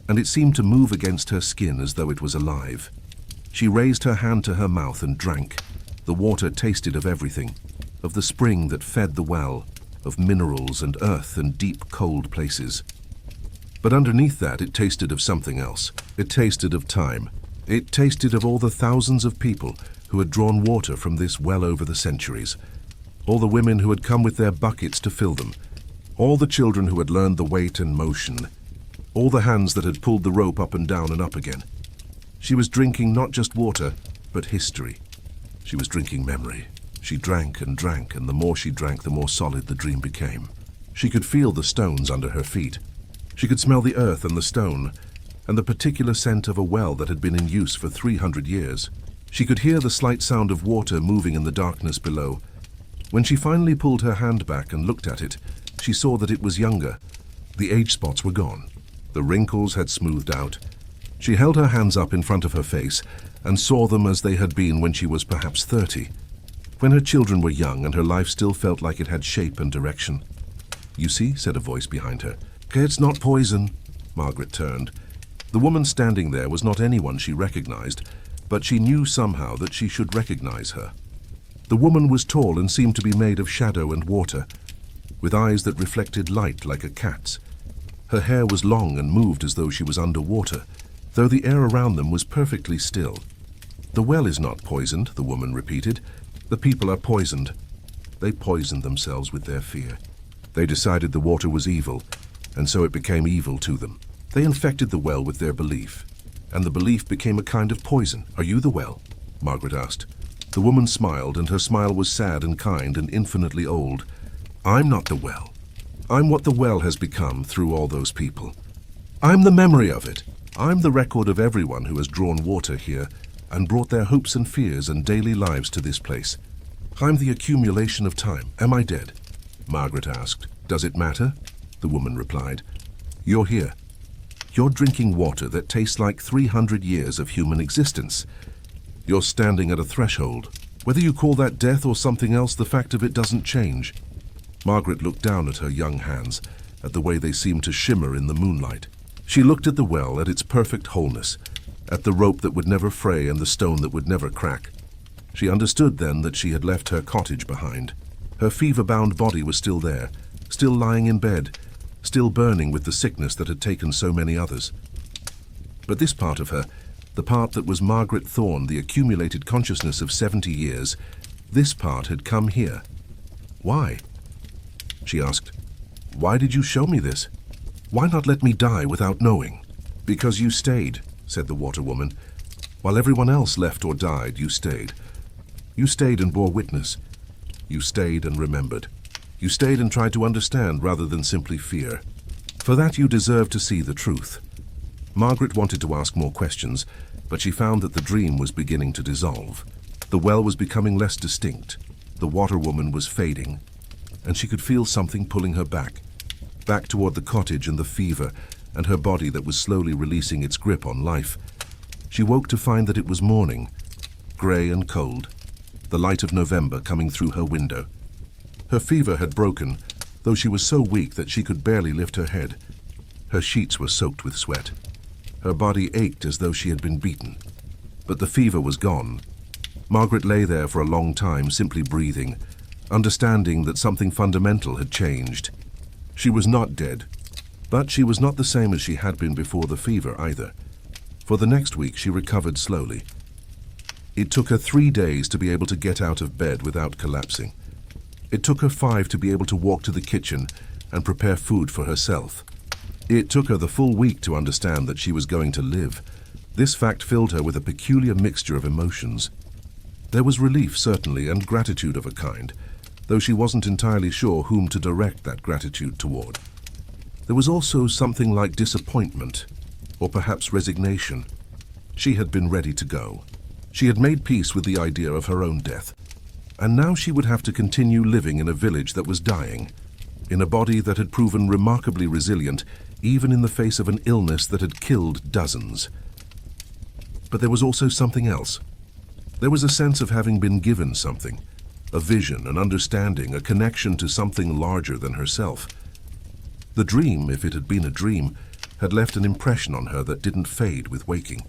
and it seemed to move against her skin as though it was alive. She raised her hand to her mouth and drank. The water tasted of everything, of the spring that fed the well, of minerals and earth and deep, cold places. But underneath that, it tasted of something else. It tasted of time. It tasted of all the thousands of people who had drawn water from this well over the centuries. All the women who had come with their buckets to fill them. All the children who had learned the weight and motion. All the hands that had pulled the rope up and down and up again. She was drinking not just water, but history. She was drinking memory. She drank, and the more she drank, the more solid the dream became. She could feel the stones under her feet. She could smell the earth and the stone, and the particular scent of a well that had been in use for 300 years. She could hear the slight sound of water moving in the darkness below. When she finally pulled her hand back and looked at it, she saw that it was younger. The age spots were gone. The wrinkles had smoothed out. She held her hands up in front of her face and saw them as they had been when she was perhaps 30, when her children were young and her life still felt like it had shape and direction. "You see," said a voice behind her. "It's not poison." Margaret turned. The woman standing there was not anyone she recognized, but she knew somehow that she should recognize her. The woman was tall and seemed to be made of shadow and water, with eyes that reflected light like a cat's. Her hair was long and moved as though she was under water, though the air around them was perfectly still. "The well is not poisoned," the woman repeated. "The people are poisoned. They poisoned themselves with their fear. They decided the water was evil, and so it became evil to them. They infected the well with their belief, and the belief became a kind of poison." "Are you the well?" Margaret asked. The woman smiled, and her smile was sad and kind and infinitely old. "I'm not the well. I'm what the well has become through all those people. I'm the memory of it. I'm the record of everyone who has drawn water here and brought their hopes and fears and daily lives to this place. I'm the accumulation of time." "Am I dead?" Margaret asked. "Does it matter?" The woman replied. "You're here. You're drinking water that tastes like 300 years of human existence. You're standing at a threshold. Whether you call that death or something else, the fact of it doesn't change." Margaret looked down at her young hands, at the way they seemed to shimmer in the moonlight. She looked at the well, at its perfect wholeness, at the rope that would never fray and the stone that would never crack. She understood then that she had left her cottage behind. Her fever-bound body was still there, still lying in bed, still burning with the sickness that had taken so many others. But this part of her, the part that was Margaret Thorne, the accumulated consciousness of 70 years, this part had come here. "Why?" she asked. "Why did you show me this? Why not let me die without knowing?" "Because you stayed," said the water woman. "While everyone else left or died, you stayed. You stayed and bore witness. You stayed and remembered. You stayed and tried to understand rather than simply fear. For that you deserve to see the truth." Margaret wanted to ask more questions, but she found that the dream was beginning to dissolve. The well was becoming less distinct. The water woman was fading, and she could feel something pulling her back toward the cottage and the fever, and her body that was slowly releasing its grip on life. She woke to find that it was morning, grey and cold, the light of November coming through her window. Her fever had broken, though she was so weak that she could barely lift her head. Her sheets were soaked with sweat. Her body ached as though she had been beaten. But the fever was gone. Margaret lay there for a long time, simply breathing, understanding that something fundamental had changed. She was not dead, but she was not the same as she had been before the fever either. For the next week she recovered slowly. It took her 3 days to be able to get out of bed without collapsing. It took her 5 to be able to walk to the kitchen and prepare food for herself. It took her the full week to understand that she was going to live. This fact filled her with a peculiar mixture of emotions. There was relief, certainly, and gratitude of a kind, though she wasn't entirely sure whom to direct that gratitude toward. There was also something like disappointment, or perhaps resignation. She had been ready to go. She had made peace with the idea of her own death, and now she would have to continue living in a village that was dying, in a body that had proven remarkably resilient, even in the face of an illness that had killed dozens. But there was also something else. There was a sense of having been given something, a vision, an understanding, a connection to something larger than herself. The dream, if it had been a dream, had left an impression on her that didn't fade with waking.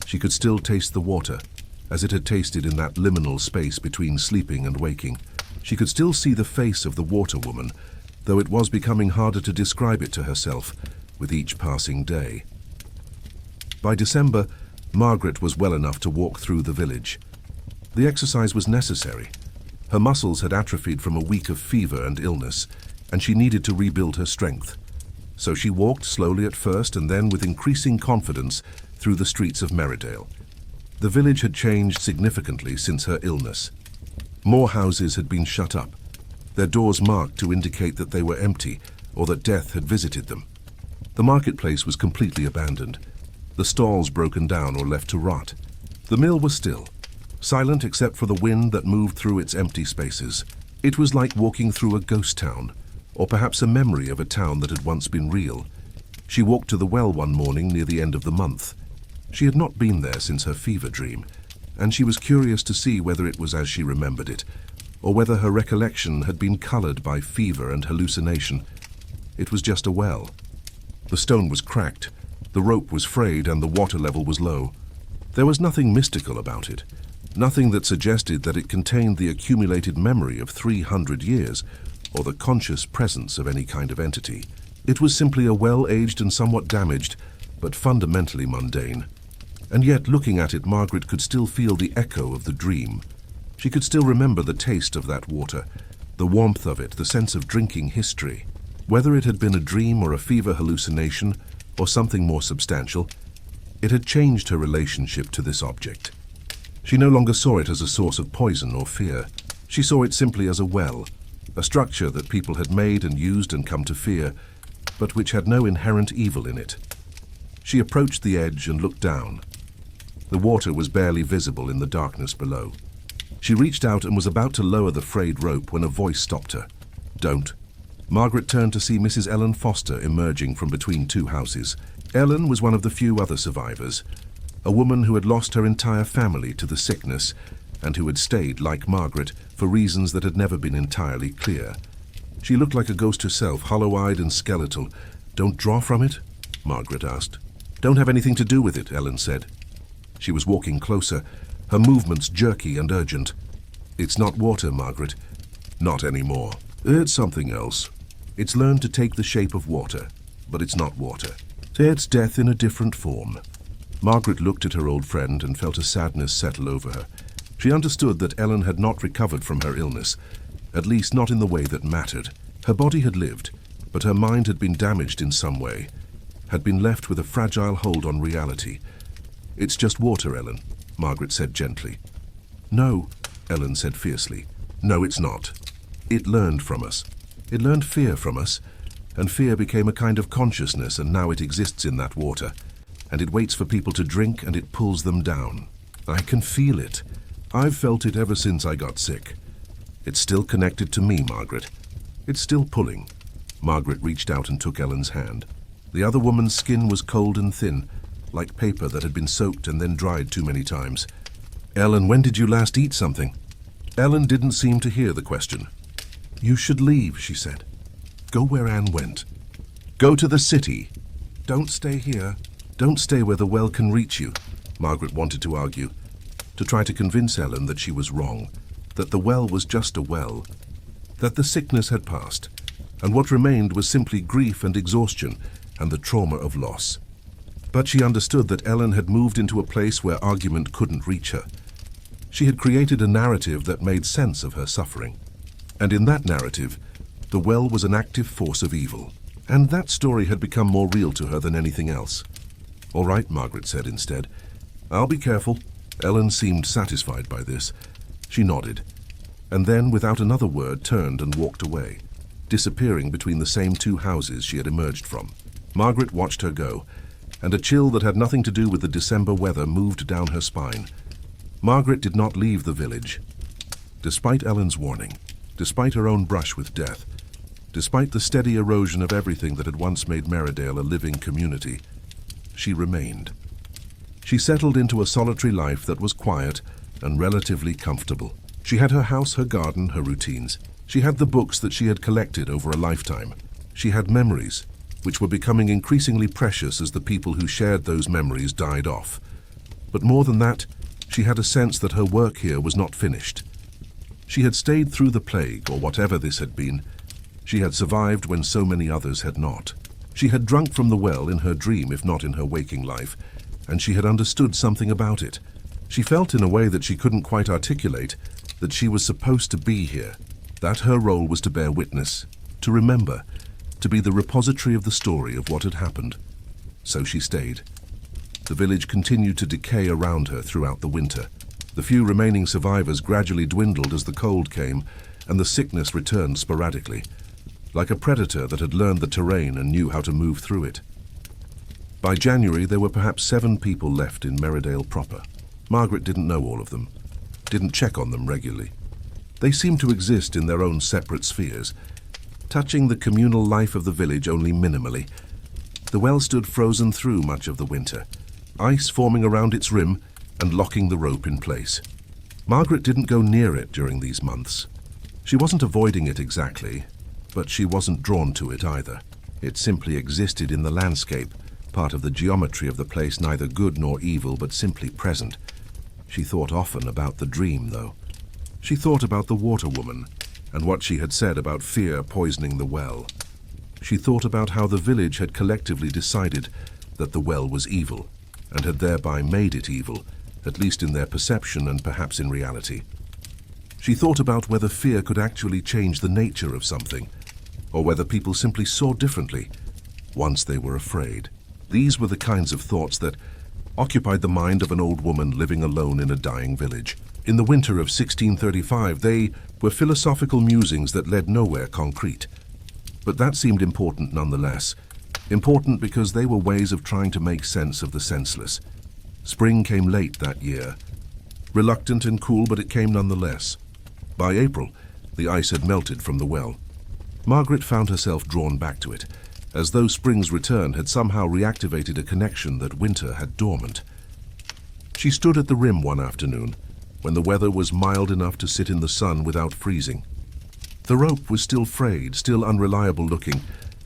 She could still taste the water, as it had tasted in that liminal space between sleeping and waking. She could still see the face of the water woman, though it was becoming harder to describe it to herself with each passing day. By December, Margaret was well enough to walk through the village. The exercise was necessary. Her muscles had atrophied from a week of fever and illness, and she needed to rebuild her strength. So she walked slowly at first and then with increasing confidence through the streets of Merridale. The village had changed significantly since her illness. More houses had been shut up, their doors marked to indicate that they were empty or that death had visited them. The marketplace was completely abandoned, the stalls broken down or left to rot. The mill was still, silent except for the wind that moved through its empty spaces. It was like walking through a ghost town, or perhaps a memory of a town that had once been real. She walked to the well one morning near the end of the month. She had not been there since her fever dream, and she was curious to see whether it was as she remembered it, or whether her recollection had been colored by fever and hallucination. It was just a well. The stone was cracked, the rope was frayed, and the water level was low. There was nothing mystical about it, nothing that suggested that it contained the accumulated memory of 300 years, or the conscious presence of any kind of entity. It was simply a well-aged and somewhat damaged, but fundamentally mundane. And yet, looking at it, Margaret could still feel the echo of the dream. She could still remember the taste of that water, the warmth of it, the sense of drinking history. Whether it had been a dream or a fever hallucination, or something more substantial, it had changed her relationship to this object. She no longer saw it as a source of poison or fear. She saw it simply as a well, a structure that people had made and used and come to fear, but which had no inherent evil in it. She approached the edge and looked down. The water was barely visible in the darkness below. She reached out and was about to lower the frayed rope when a voice stopped her. "Don't." Margaret turned to see Mrs. Ellen Foster emerging from between two houses. Ellen was one of the few other survivors, a woman who had lost her entire family to the sickness and who had stayed, like Margaret, for reasons that had never been entirely clear. She looked like a ghost herself, hollow-eyed and skeletal. "Don't draw from it?" Margaret asked. "Don't have anything to do with it," Ellen said. She was walking closer, her movements jerky and urgent. "It's not water, Margaret. Not anymore. It's something else. It's learned to take the shape of water, but it's not water. It's death in a different form." Margaret looked at her old friend and felt a sadness settle over her. She understood that Ellen had not recovered from her illness, at least not in the way that mattered. Her body had lived, but her mind had been damaged in some way, had been left with a fragile hold on reality. "It's just water, Ellen," Margaret said gently. "No," Ellen said fiercely. "No, it's not. It learned from us. It learned fear from us, and fear became a kind of consciousness, and now it exists in that water, and it waits for people to drink, and it pulls them down. I can feel it. I've felt it ever since I got sick. It's still connected to me, Margaret. It's still pulling." Margaret reached out and took Ellen's hand. The other woman's skin was cold and thin, like paper that had been soaked and then dried too many times. "Ellen, when did you last eat something?" Ellen didn't seem to hear the question. "You should leave," she said. "Go where Anne went. Go to the city. Don't stay here. Don't stay where the well can reach you," Margaret wanted to argue, to try to convince Ellen that she was wrong, that the well was just a well, that the sickness had passed, and what remained was simply grief and exhaustion and the trauma of loss. But she understood that Ellen had moved into a place where argument couldn't reach her. She had created a narrative that made sense of her suffering. And in that narrative, the well was an active force of evil. And that story had become more real to her than anything else. "All right," Margaret said instead. "I'll be careful." Ellen seemed satisfied by this. She nodded, and then, without another word, turned and walked away, disappearing between the same two houses she had emerged from. Margaret watched her go, and a chill that had nothing to do with the December weather moved down her spine. Margaret did not leave the village. Despite Ellen's warning, despite her own brush with death, despite the steady erosion of everything that had once made Merridale a living community, she remained. She settled into a solitary life that was quiet and relatively comfortable. She had her house, her garden, her routines. She had the books that she had collected over a lifetime. She had memories, which were becoming increasingly precious as the people who shared those memories died off. But more than that, She had a sense that her work here was not finished. She had stayed through the plague, or whatever this had been. She had survived when so many others had not. She had drunk from the well in her dream, if not in her waking life, and she had understood something about it. She felt in a way that she couldn't quite articulate that she was supposed to be here, that her role was to bear witness, to remember, to be the repository of the story of what had happened. So she stayed. The village continued to decay around her throughout the winter. The few remaining survivors gradually dwindled as the cold came, and the sickness returned sporadically, like a predator that had learned the terrain and knew how to move through it. By January, there were perhaps 7 people left in Merridale proper. Margaret didn't know all of them, didn't check on them regularly. They seemed to exist in their own separate spheres, touching the communal life of the village only minimally. The well stood frozen through much of the winter, ice forming around its rim and locking the rope in place. Margaret didn't go near it during these months. She wasn't avoiding it exactly, but she wasn't drawn to it either. It simply existed in the landscape, part of the geometry of the place, neither good nor evil, but simply present. She thought often about the dream, though. She thought about the water woman and what she had said about fear poisoning the well. She thought about how the village had collectively decided that the well was evil, and had thereby made it evil, at least in their perception and perhaps in reality. She thought about whether fear could actually change the nature of something, or whether people simply saw differently once they were afraid. These were the kinds of thoughts that occupied the mind of an old woman living alone in a dying village. In the winter of 1635, they were philosophical musings that led nowhere concrete. But that seemed important nonetheless. Important because they were ways of trying to make sense of the senseless. Spring came late that year. Reluctant and cool, but it came nonetheless. By April, the ice had melted from the well. Margaret found herself drawn back to it, as though spring's return had somehow reactivated a connection that winter had dormant. She stood at the rim one afternoon, when the weather was mild enough to sit in the sun without freezing. The rope was still frayed, still unreliable looking,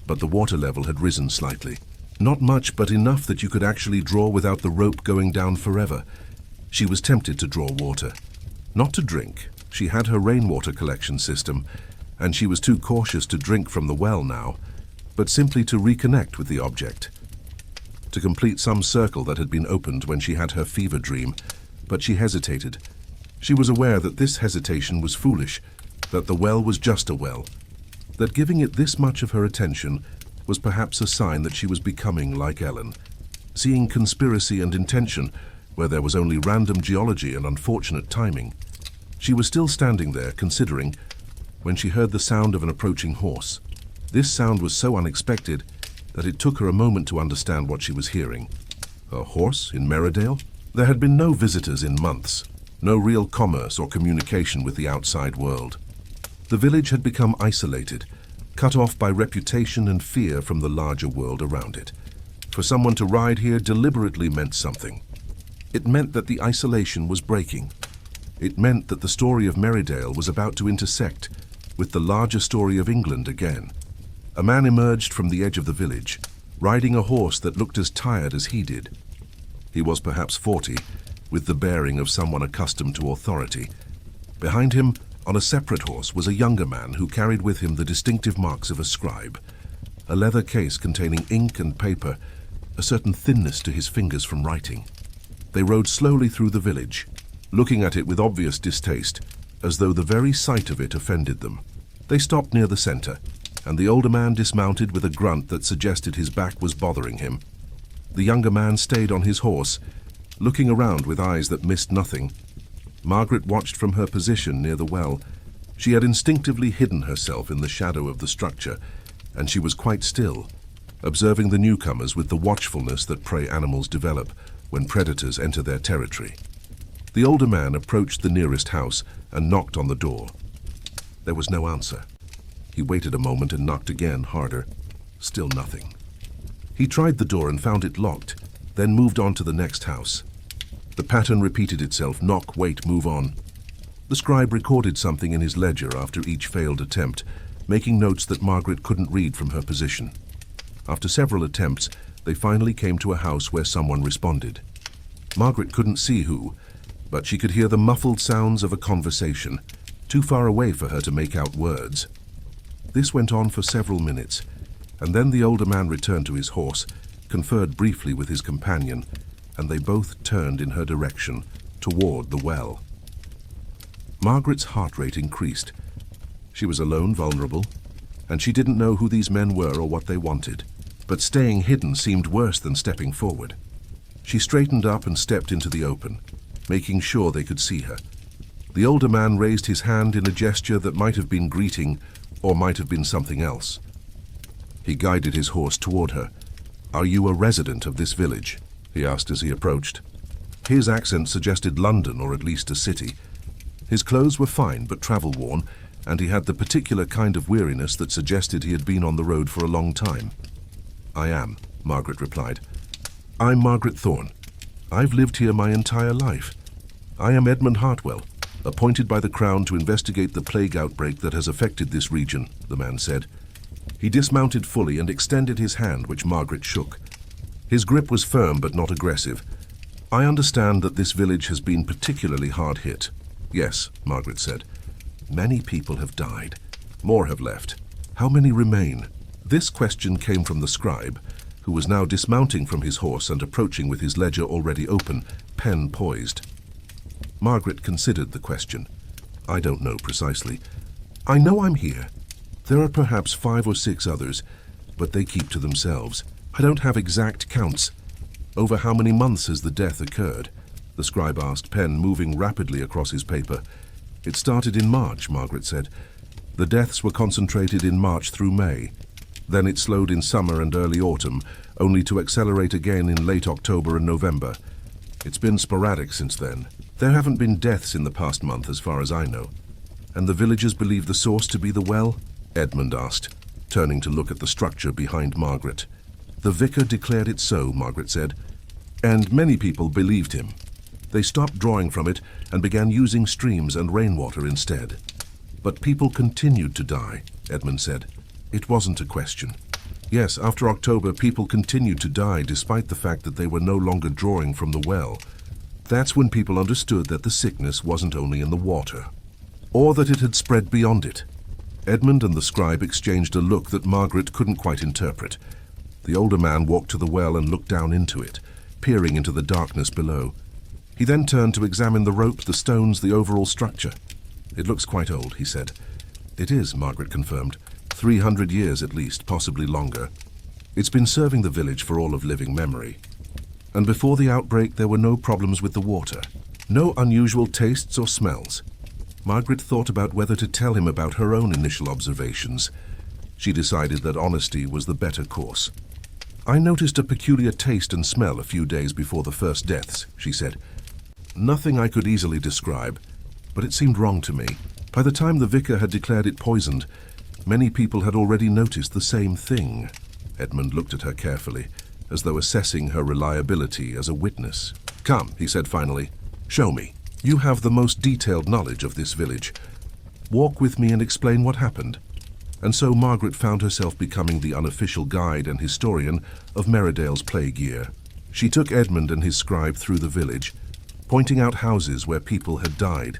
but the water level had risen slightly. Not much, but enough that you could actually draw without the rope going down forever. She was tempted to draw water. Not to drink. She had her rainwater collection system, and she was too cautious to drink from the well now, but simply to reconnect with the object. To complete some circle that had been opened when she had her fever dream, but she hesitated. She was aware that this hesitation was foolish, that the well was just a well, that giving it this much of her attention was perhaps a sign that she was becoming like Ellen, seeing conspiracy and intention where there was only random geology and unfortunate timing. She was still standing there, considering, when she heard the sound of an approaching horse. This sound was so unexpected that it took her a moment to understand what she was hearing. A horse in Merridale? There had been no visitors in months, no real commerce or communication with the outside world. The village had become isolated, cut off by reputation and fear from the larger world around it. For someone to ride here deliberately meant something. It meant that the isolation was breaking. It meant that the story of Merridale was about to intersect with the larger story of England again. A man emerged from the edge of the village, riding a horse that looked as tired as he did. He was perhaps 40, with the bearing of someone accustomed to authority. Behind him, on a separate horse, was a younger man who carried with him the distinctive marks of a scribe, a leather case containing ink and paper, a certain thinness to his fingers from writing. They rode slowly through the village, looking at it with obvious distaste, as though the very sight of it offended them. They stopped near the center, and the older man dismounted with a grunt that suggested his back was bothering him. The younger man stayed on his horse, looking around with eyes that missed nothing. Margaret watched from her position near the well. She had instinctively hidden herself in the shadow of the structure, and she was quite still, observing the newcomers with the watchfulness that prey animals develop when predators enter their territory. The older man approached the nearest house and knocked on the door. There was no answer. He waited a moment and knocked again, harder. Still nothing. He tried the door and found it locked, then moved on to the next house. The pattern repeated itself: knock, wait, move on. The scribe recorded something in his ledger after each failed attempt, making notes that Margaret couldn't read from her position. After several attempts, they finally came to a house where someone responded. Margaret couldn't see who, but she could hear the muffled sounds of a conversation, too far away for her to make out words. This went on for several minutes, and then the older man returned to his horse, conferred briefly with his companion, and they both turned in her direction, toward the well. Margaret's heart rate increased. She was alone, vulnerable, and she didn't know who these men were or what they wanted. But staying hidden seemed worse than stepping forward. She straightened up and stepped into the open, making sure they could see her. The older man raised his hand in a gesture that might have been greeting or might have been something else. He guided his horse toward her. "Are you a resident of this village?" he asked as he approached. His accent suggested London or at least a city. His clothes were fine but travel-worn, and he had the particular kind of weariness that suggested he had been on the road for a long time. "I am," Margaret replied. "I'm Margaret Thorne. I've lived here my entire life. I am Edmund Hartwell, appointed by the Crown to investigate the plague outbreak that has affected this region," the man said. He dismounted fully and extended his hand, which Margaret shook. His grip was firm but not aggressive. "I understand that this village has been particularly hard hit." "Yes," Margaret said. "Many people have died. More have left. How many remain?" This question came from the scribe, who was now dismounting from his horse and approaching with his ledger already open, pen poised. Margaret considered the question. "I don't know precisely. I know I'm here. There are perhaps 5 or 6 others, but they keep to themselves. I don't have exact counts." "Over how many months has the death occurred?" the scribe asked, pen moving rapidly across his paper. "It started in March," Margaret said. "The deaths were concentrated in March through May. Then it slowed in summer and early autumn, only to accelerate again in late October and November. It's been sporadic since then. There haven't been deaths in the past month as far as I know." "And the villagers believe the source to be the well?" Edmund asked, turning to look at the structure behind Margaret. "The vicar declared it so," Margaret said, "and many people believed him. They stopped drawing from it and began using streams and rainwater instead. But people continued to die," Edmund said. "It wasn't a question. Yes, after October, people continued to die despite the fact that they were no longer drawing from the well. That's when people understood that the sickness wasn't only in the water, or that it had spread beyond it." Edmund and the scribe exchanged a look that Margaret couldn't quite interpret. The older man walked to the well and looked down into it, peering into the darkness below. He then turned to examine the rope, the stones, the overall structure. "It looks quite old," he said. "It is," Margaret confirmed. 300 years at least, possibly longer. It's been serving the village for all of living memory. And before the outbreak, there were no problems with the water. No unusual tastes or smells." Margaret thought about whether to tell him about her own initial observations. She decided that honesty was the better course. "I noticed a peculiar taste and smell a few days before the first deaths," she said. "Nothing I could easily describe, but it seemed wrong to me. By the time the vicar had declared it poisoned, many people had already noticed the same thing." Edmund looked at her carefully, as though assessing her reliability as a witness. "Come," he said finally, "show me. You have the most detailed knowledge of this village. Walk with me and explain what happened." And so Margaret found herself becoming the unofficial guide and historian of Merridale's plague year. She took Edmund and his scribe through the village, pointing out houses where people had died,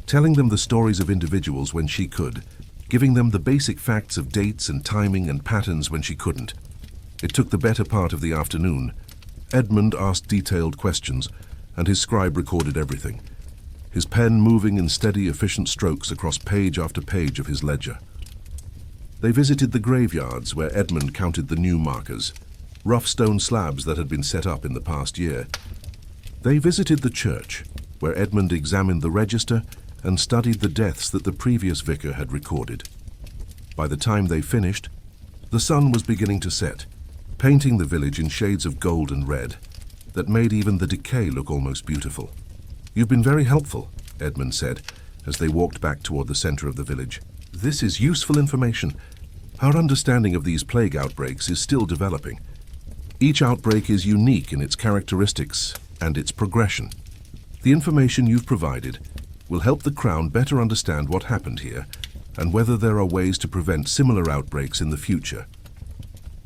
telling them the stories of individuals when she could, giving them the basic facts of dates and timing and patterns when she couldn't. It took the better part of the afternoon. Edmund asked detailed questions, and his scribe recorded everything, his pen moving in steady, efficient strokes across page after page of his ledger. They visited the graveyards where Edmund counted the new markers, rough stone slabs that had been set up in the past year. They visited the church, where Edmund examined the register and studied the deaths that the previous vicar had recorded. By the time they finished, the sun was beginning to set, painting the village in shades of gold and red that made even the decay look almost beautiful. "You've been very helpful," Edmund said, as they walked back toward the center of the village. "This is useful information. Our understanding of these plague outbreaks is still developing. Each outbreak is unique in its characteristics and its progression. The information you've provided will help the Crown better understand what happened here and whether there are ways to prevent similar outbreaks in the future."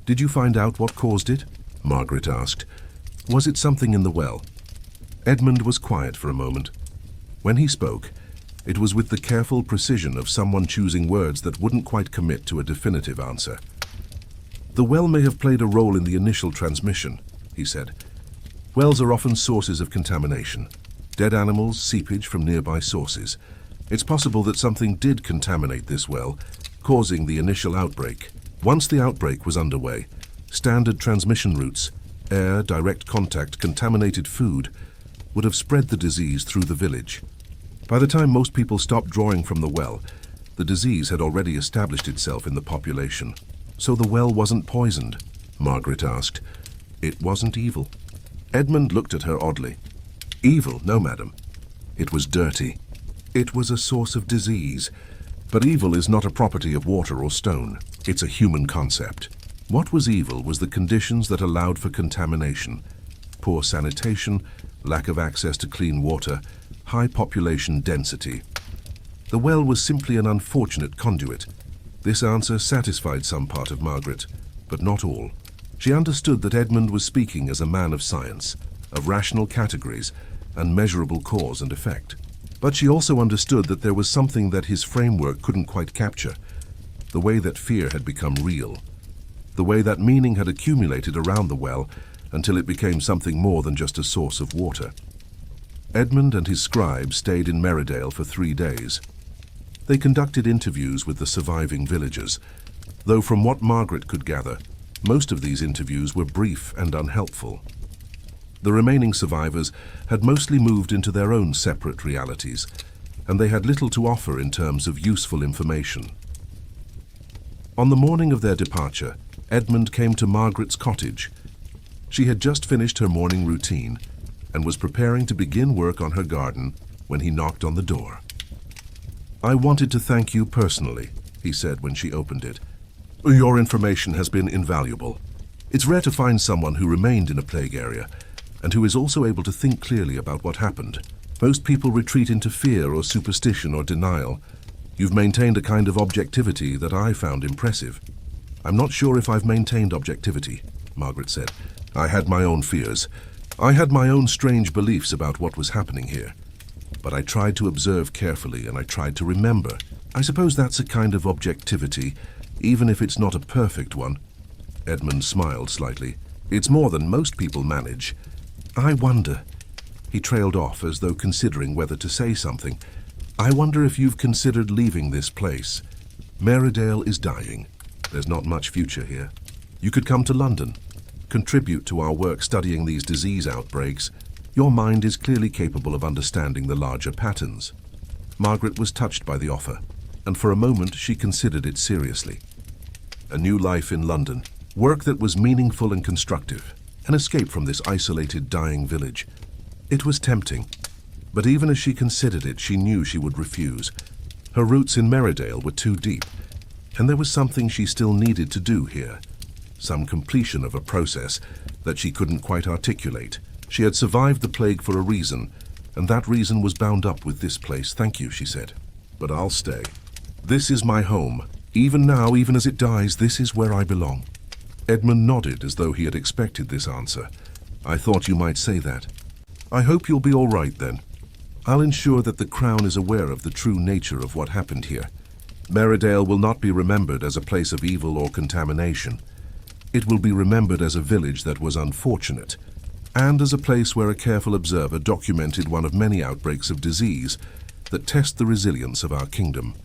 "Did you find out what caused it?" Margaret asked. "Was it something in the well?" Edmund was quiet for a moment, When he spoke, it was with the careful precision of someone choosing words that wouldn't quite commit to a definitive answer. "The well may have played a role in the initial transmission," he said. "Wells are often sources of contamination. Dead animals, seepage from nearby sources. It's possible that something did contaminate this well, causing the initial outbreak. Once the outbreak was underway, standard transmission routes, air, direct contact, contaminated food, would have spread the disease through the village. By the time most people stopped drawing from the well, the disease had already established itself in the population. So the well wasn't poisoned?" Margaret asked. "It wasn't evil." Edmund looked at her oddly. "Evil? No, madam. It was dirty. It was a source of disease. But evil is not a property of water or stone. It's a human concept. What was evil was the conditions that allowed for contamination. Poor sanitation, lack of access to clean water, high population density. The well was simply an unfortunate conduit." This answer satisfied some part of Margaret, but not all. She understood that Edmund was speaking as a man of science, of rational categories, and measurable cause and effect. But she also understood that there was something that his framework couldn't quite capture, the way that fear had become real, the way that meaning had accumulated around the well until it became something more than just a source of water. Edmund and his scribe stayed in Merridale for 3 days. They conducted interviews with the surviving villagers, though from what Margaret could gather, most of these interviews were brief and unhelpful. The remaining survivors had mostly moved into their own separate realities, and they had little to offer in terms of useful information. On the morning of their departure, Edmund came to Margaret's cottage. She had just finished her morning routine and was preparing to begin work on her garden when he knocked on the door. "I wanted to thank you personally," he said when she opened it. "Your information has been invaluable. It's rare to find someone who remained in a plague area and who is also able to think clearly about what happened. Most people retreat into fear or superstition or denial. You've maintained a kind of objectivity that I found impressive." "I'm not sure if I've maintained objectivity," Margaret said. "I had my own fears. I had my own strange beliefs about what was happening here. But I tried to observe carefully and I tried to remember. I suppose that's a kind of objectivity, even if it's not a perfect one." Edmund smiled slightly. "It's more than most people manage. I wonder..." He trailed off as though considering whether to say something. "I wonder if you've considered leaving this place. Merridale is dying. There's not much future here. You could come to London, contribute to our work studying these disease outbreaks. Your mind is clearly capable of understanding the larger patterns." Margaret was touched by the offer, and for a moment she considered it seriously. A new life in London, work that was meaningful and constructive, an escape from this isolated, dying village. It was tempting, but even as she considered it, she knew she would refuse. Her roots in Merridale were too deep, and there was something she still needed to do here, some completion of a process that she couldn't quite articulate. She had survived the plague for a reason, and that reason was bound up with this place. "Thank you," she said, "but I'll stay. This is my home. Even now, even as it dies, this is where I belong." Edmund nodded as though he had expected this answer. "I thought you might say that. I hope you'll be all right then. I'll ensure that the Crown is aware of the true nature of what happened here. Merridale will not be remembered as a place of evil or contamination. It will be remembered as a village that was unfortunate, and as a place where a careful observer documented one of many outbreaks of disease that test the resilience of our kingdom."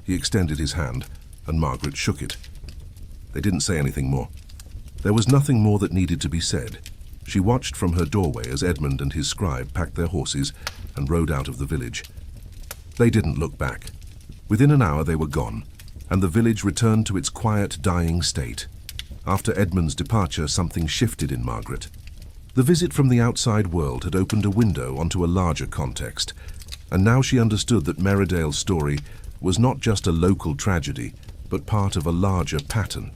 He extended his hand, and Margaret shook it. They didn't say anything more. There was nothing more that needed to be said. She watched from her doorway as Edmund and his scribe packed their horses and rode out of the village. They didn't look back. Within an hour they were gone, and the village returned to its quiet, dying state. After Edmund's departure, something shifted in Margaret. The visit from the outside world had opened a window onto a larger context, and now she understood that Merridale's story was not just a local tragedy, but part of a larger pattern.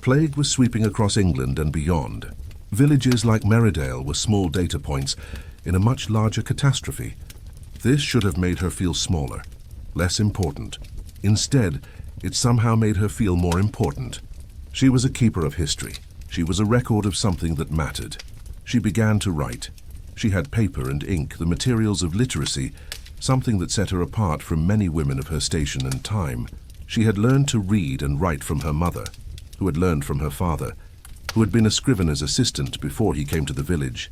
Plague was sweeping across England and beyond. Villages like Merridale were small data points in a much larger catastrophe. This should have made her feel smaller, less important. Instead, it somehow made her feel more important. She was a keeper of history. She was a record of something that mattered. She began to write. She had paper and ink, the materials of literacy something that set her apart from many women of her station and time. She had learned to read and write from her mother, who had learned from her father, who had been a scrivener's assistant before he came to the village.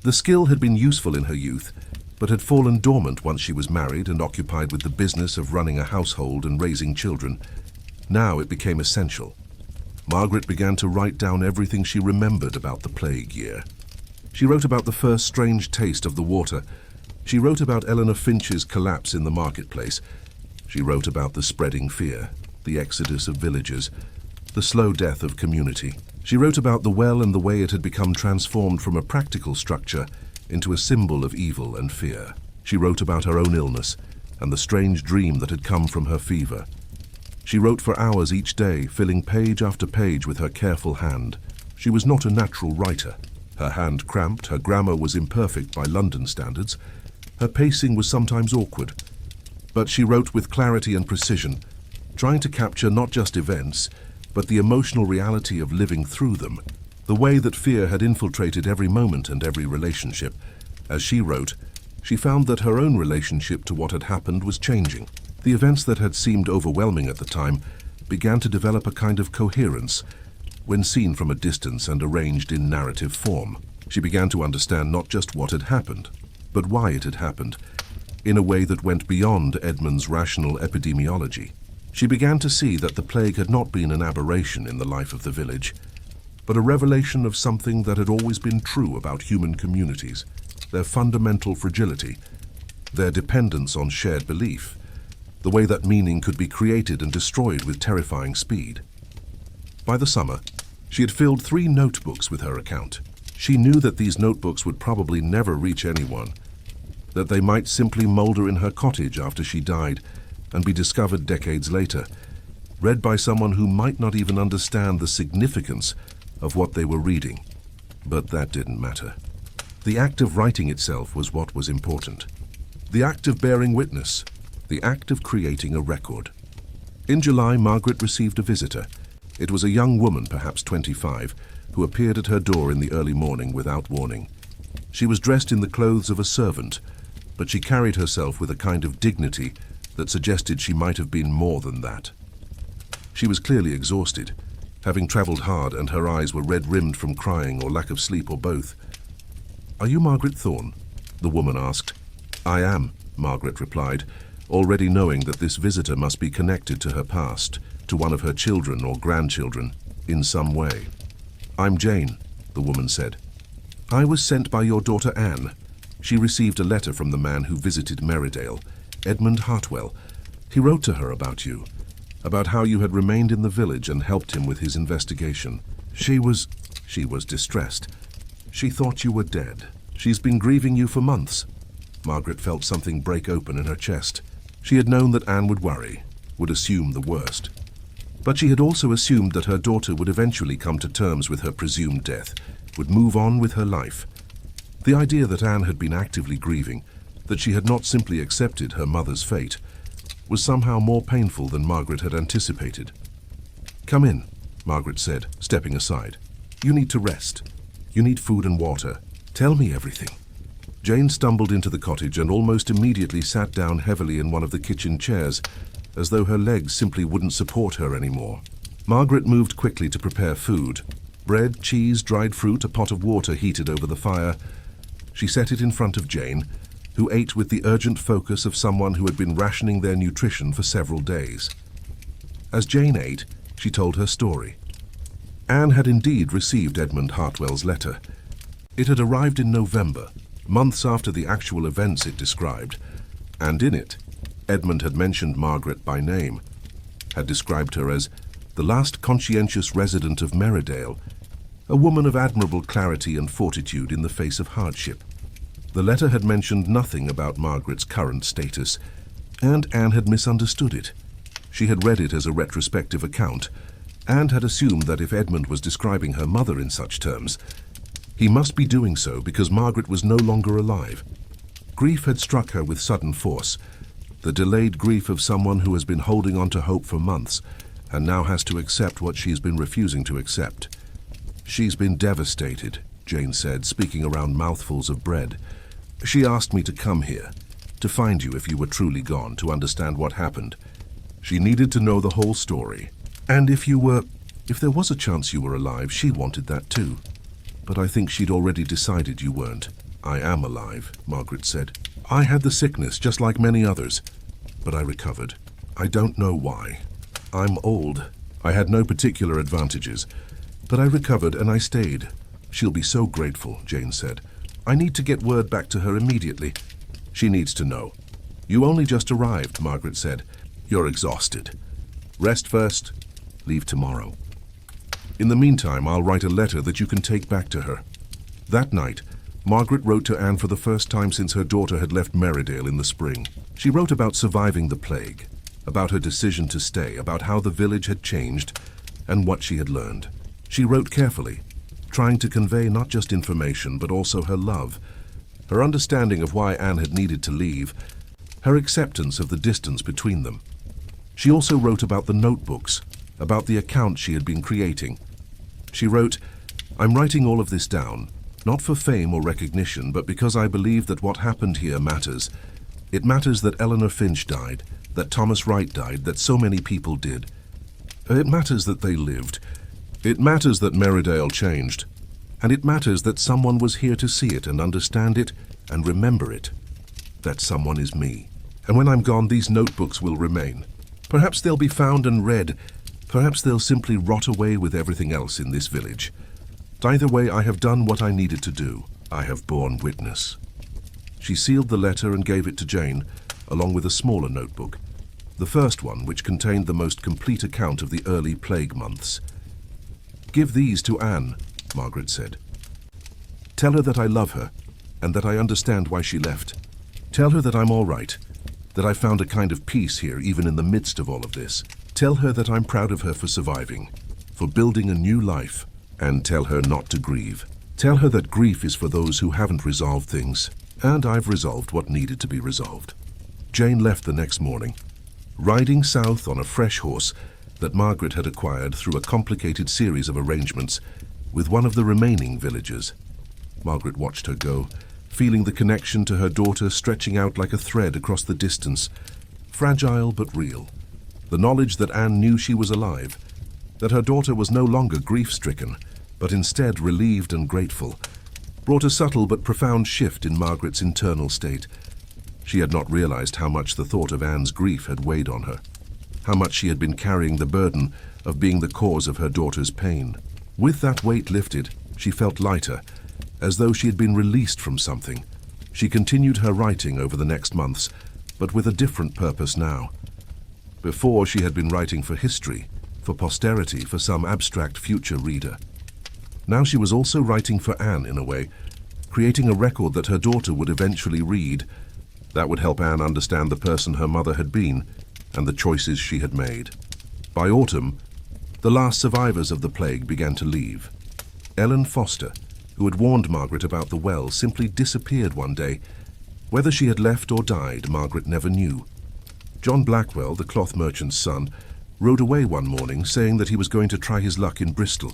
The skill had been useful in her youth, but had fallen dormant once she was married and occupied with the business of running a household and raising children. Now it became essential. Margaret began to write down everything she remembered about the plague year. She wrote about the first strange taste of the water. She wrote about Eleanor Finch's collapse in the marketplace. She wrote about the spreading fear, the exodus of villagers, the slow death of community. She wrote about the well and the way it had become transformed from a practical structure into a symbol of evil and fear. She wrote about her own illness and the strange dream that had come from her fever. She wrote for hours each day, filling page after page with her careful hand. She was not a natural writer. Her hand cramped, her grammar was imperfect by London standards, her pacing was sometimes awkward. But she wrote with clarity and precision, trying to capture not just events, but the emotional reality of living through them, the way that fear had infiltrated every moment and every relationship. As she wrote, she found that her own relationship to what had happened was changing. The events that had seemed overwhelming at the time began to develop a kind of coherence when seen from a distance and arranged in narrative form. She began to understand not just what had happened, but why it had happened, in a way that went beyond Edmund's rational epidemiology. She began to see that the plague had not been an aberration in the life of the village, but a revelation of something that had always been true about human communities, their fundamental fragility, their dependence on shared belief, the way that meaning could be created and destroyed with terrifying speed. By the summer, she had filled 3 notebooks with her account. She knew that these notebooks would probably never reach anyone, that they might simply moulder in her cottage after she died and be discovered decades later, read by someone who might not even understand the significance of what they were reading. But that didn't matter. The act of writing itself was what was important. The act of bearing witness, the act of creating a record. In July, Margaret received a visitor. It was a young woman, perhaps 25, who appeared at her door in the early morning without warning. She was dressed in the clothes of a servant, but she carried herself with a kind of dignity that suggested she might have been more than that. She was clearly exhausted, having traveled hard, and her eyes were red-rimmed from crying or lack of sleep or both. "Are you Margaret Thorne?" the woman asked. "I am," Margaret replied, already knowing that this visitor must be connected to her past, to one of her children or grandchildren, in some way. "I'm Jane," the woman said. "I was sent by your daughter Anne. She received a letter from the man who visited Merridale, Edmund Hartwell. He wrote to her about you, about how you had remained in the village and helped him with his investigation. She was distressed. She thought you were dead. She's been grieving you for months." Margaret felt something break open in her chest. She had known that Anne would worry, would assume the worst. But she had also assumed that her daughter would eventually come to terms with her presumed death, would move on with her life. The idea that Anne had been actively grieving, that she had not simply accepted her mother's fate, was somehow more painful than Margaret had anticipated. "Come in," Margaret said, stepping aside. "You need to rest. You need food and water. Tell me everything." Jane stumbled into the cottage and almost immediately sat down heavily in one of the kitchen chairs, as though her legs simply wouldn't support her anymore. Margaret moved quickly to prepare food. Bread, cheese, dried fruit, a pot of water heated over the fire. She set it in front of Jane, who ate with the urgent focus of someone who had been rationing their nutrition for several days. As Jane ate, she told her story. Anne had indeed received Edmund Hartwell's letter. It had arrived in November, months after the actual events it described, and in it, Edmund had mentioned Margaret by name, had described her as the last conscientious resident of Merridale, a woman of admirable clarity and fortitude in the face of hardship. The letter had mentioned nothing about Margaret's current status, and Anne had misunderstood it. She had read it as a retrospective account, and had assumed that if Edmund was describing her mother in such terms, he must be doing so because Margaret was no longer alive. Grief had struck her with sudden force, the delayed grief of someone who has been holding on to hope for months and now has to accept what she's been refusing to accept. "She's been devastated," Jane said, speaking around mouthfuls of bread. "She asked me to come here. to find you if you were truly gone, to understand what happened. She needed to know the whole story. And if there was a chance you were alive, she wanted that too. But I think she'd already decided you weren't. I am alive, Margaret said. I had the sickness just like many others, but I recovered. I don't know why. I'm old. I had no particular advantages, but I recovered and I stayed. She'll be so grateful, Jane said. I need to get word back to her immediately. She needs to know. You only just arrived, Margaret said. You're exhausted. Rest first. Leave tomorrow. In the meantime, I'll write a letter that you can take back to her. That night, Margaret wrote to Anne for the first time since her daughter had left Merridale in the spring. She wrote about surviving the plague, about her decision to stay, about how the village had changed, and what she had learned. She wrote carefully, trying to convey not just information, but also her love, her understanding of why Anne had needed to leave, her acceptance of the distance between them. She also wrote about the notebooks, about the account she had been creating. She wrote, I'm writing all of this down, not for fame or recognition, but because I believe that what happened here matters. It matters that Eleanor Finch died, that Thomas Wright died, that so many people did. It matters that they lived. It matters that Merridale changed. And it matters that someone was here to see it and understand it and remember it. That someone is me. And when I'm gone, these notebooks will remain. Perhaps they'll be found and read. Perhaps they'll simply rot away with everything else in this village. Either way, I have done what I needed to do. I have borne witness. She sealed the letter and gave it to Jane, along with a smaller notebook. The first one, which contained the most complete account of the early plague months. Give these to Anne, Margaret said. Tell her that I love her, and that I understand why she left. Tell her that I'm all right, that I found a kind of peace here even in the midst of all of this. Tell her that I'm proud of her for surviving, for building a new life, and tell her not to grieve. Tell her that grief is for those who haven't resolved things, and I've resolved what needed to be resolved. Jane left the next morning, riding south on a fresh horse that Margaret had acquired through a complicated series of arrangements with one of the remaining villagers. Margaret watched her go, feeling the connection to her daughter stretching out like a thread across the distance, fragile but real. The knowledge that Anne knew she was alive, that her daughter was no longer grief-stricken, but instead relieved and grateful, brought a subtle but profound shift in Margaret's internal state. She had not realized how much the thought of Anne's grief had weighed on her, how much she had been carrying the burden of being the cause of her daughter's pain. With that weight lifted, she felt lighter, as though she had been released from something. She continued her writing over the next months, but with a different purpose now. Before, she had been writing for history, for posterity, for some abstract future reader. Now she was also writing for Anne in a way, creating a record that her daughter would eventually read. That would help Anne understand the person her mother had been and the choices she had made. By autumn, the last survivors of the plague began to leave. Ellen Foster, who had warned Margaret about the well, simply disappeared one day. Whether she had left or died, Margaret never knew. John Blackwell, the cloth merchant's son, rode away one morning saying that he was going to try his luck in Bristol.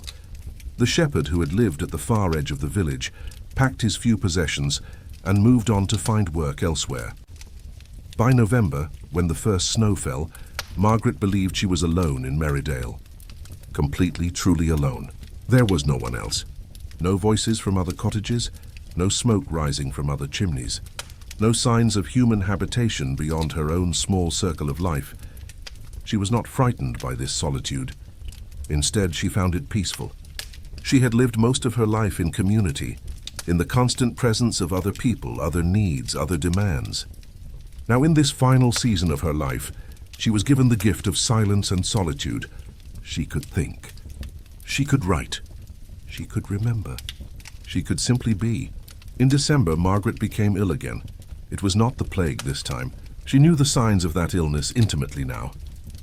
The shepherd, who had lived at the far edge of the village, packed his few possessions and moved on to find work elsewhere. By November, when the first snow fell, Margaret believed she was alone in Merridale. Completely, truly alone. There was no one else. No voices from other cottages, no smoke rising from other chimneys, no signs of human habitation beyond her own small circle of life. She was not frightened by this solitude. Instead, she found it peaceful. She had lived most of her life in community, in the constant presence of other people, other needs, other demands. Now, in this final season of her life, she was given the gift of silence and solitude. She could think. She could write. She could remember. She could simply be. In December, Margaret became ill again. It was not the plague this time. She knew the signs of that illness intimately now,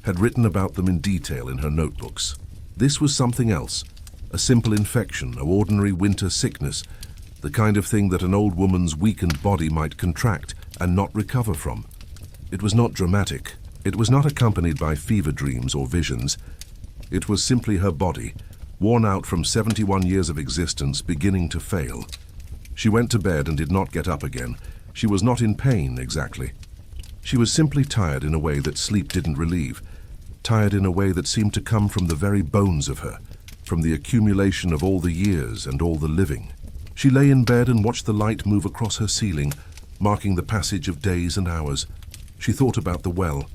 had written about them in detail in her notebooks. This was something else, a simple infection, an ordinary winter sickness, the kind of thing that an old woman's weakened body might contract and not recover from. It was not dramatic. It was not accompanied by fever dreams or visions. It was simply her body, worn out from 71 years of existence, beginning to fail. She went to bed and did not get up again, She was not in pain, exactly. She was simply tired in a way that sleep didn't relieve, tired in a way that seemed to come from the very bones of her, from the accumulation of all the years and all the living. She lay in bed and watched the light move across her ceiling, marking the passage of days and hours. She thought about the well.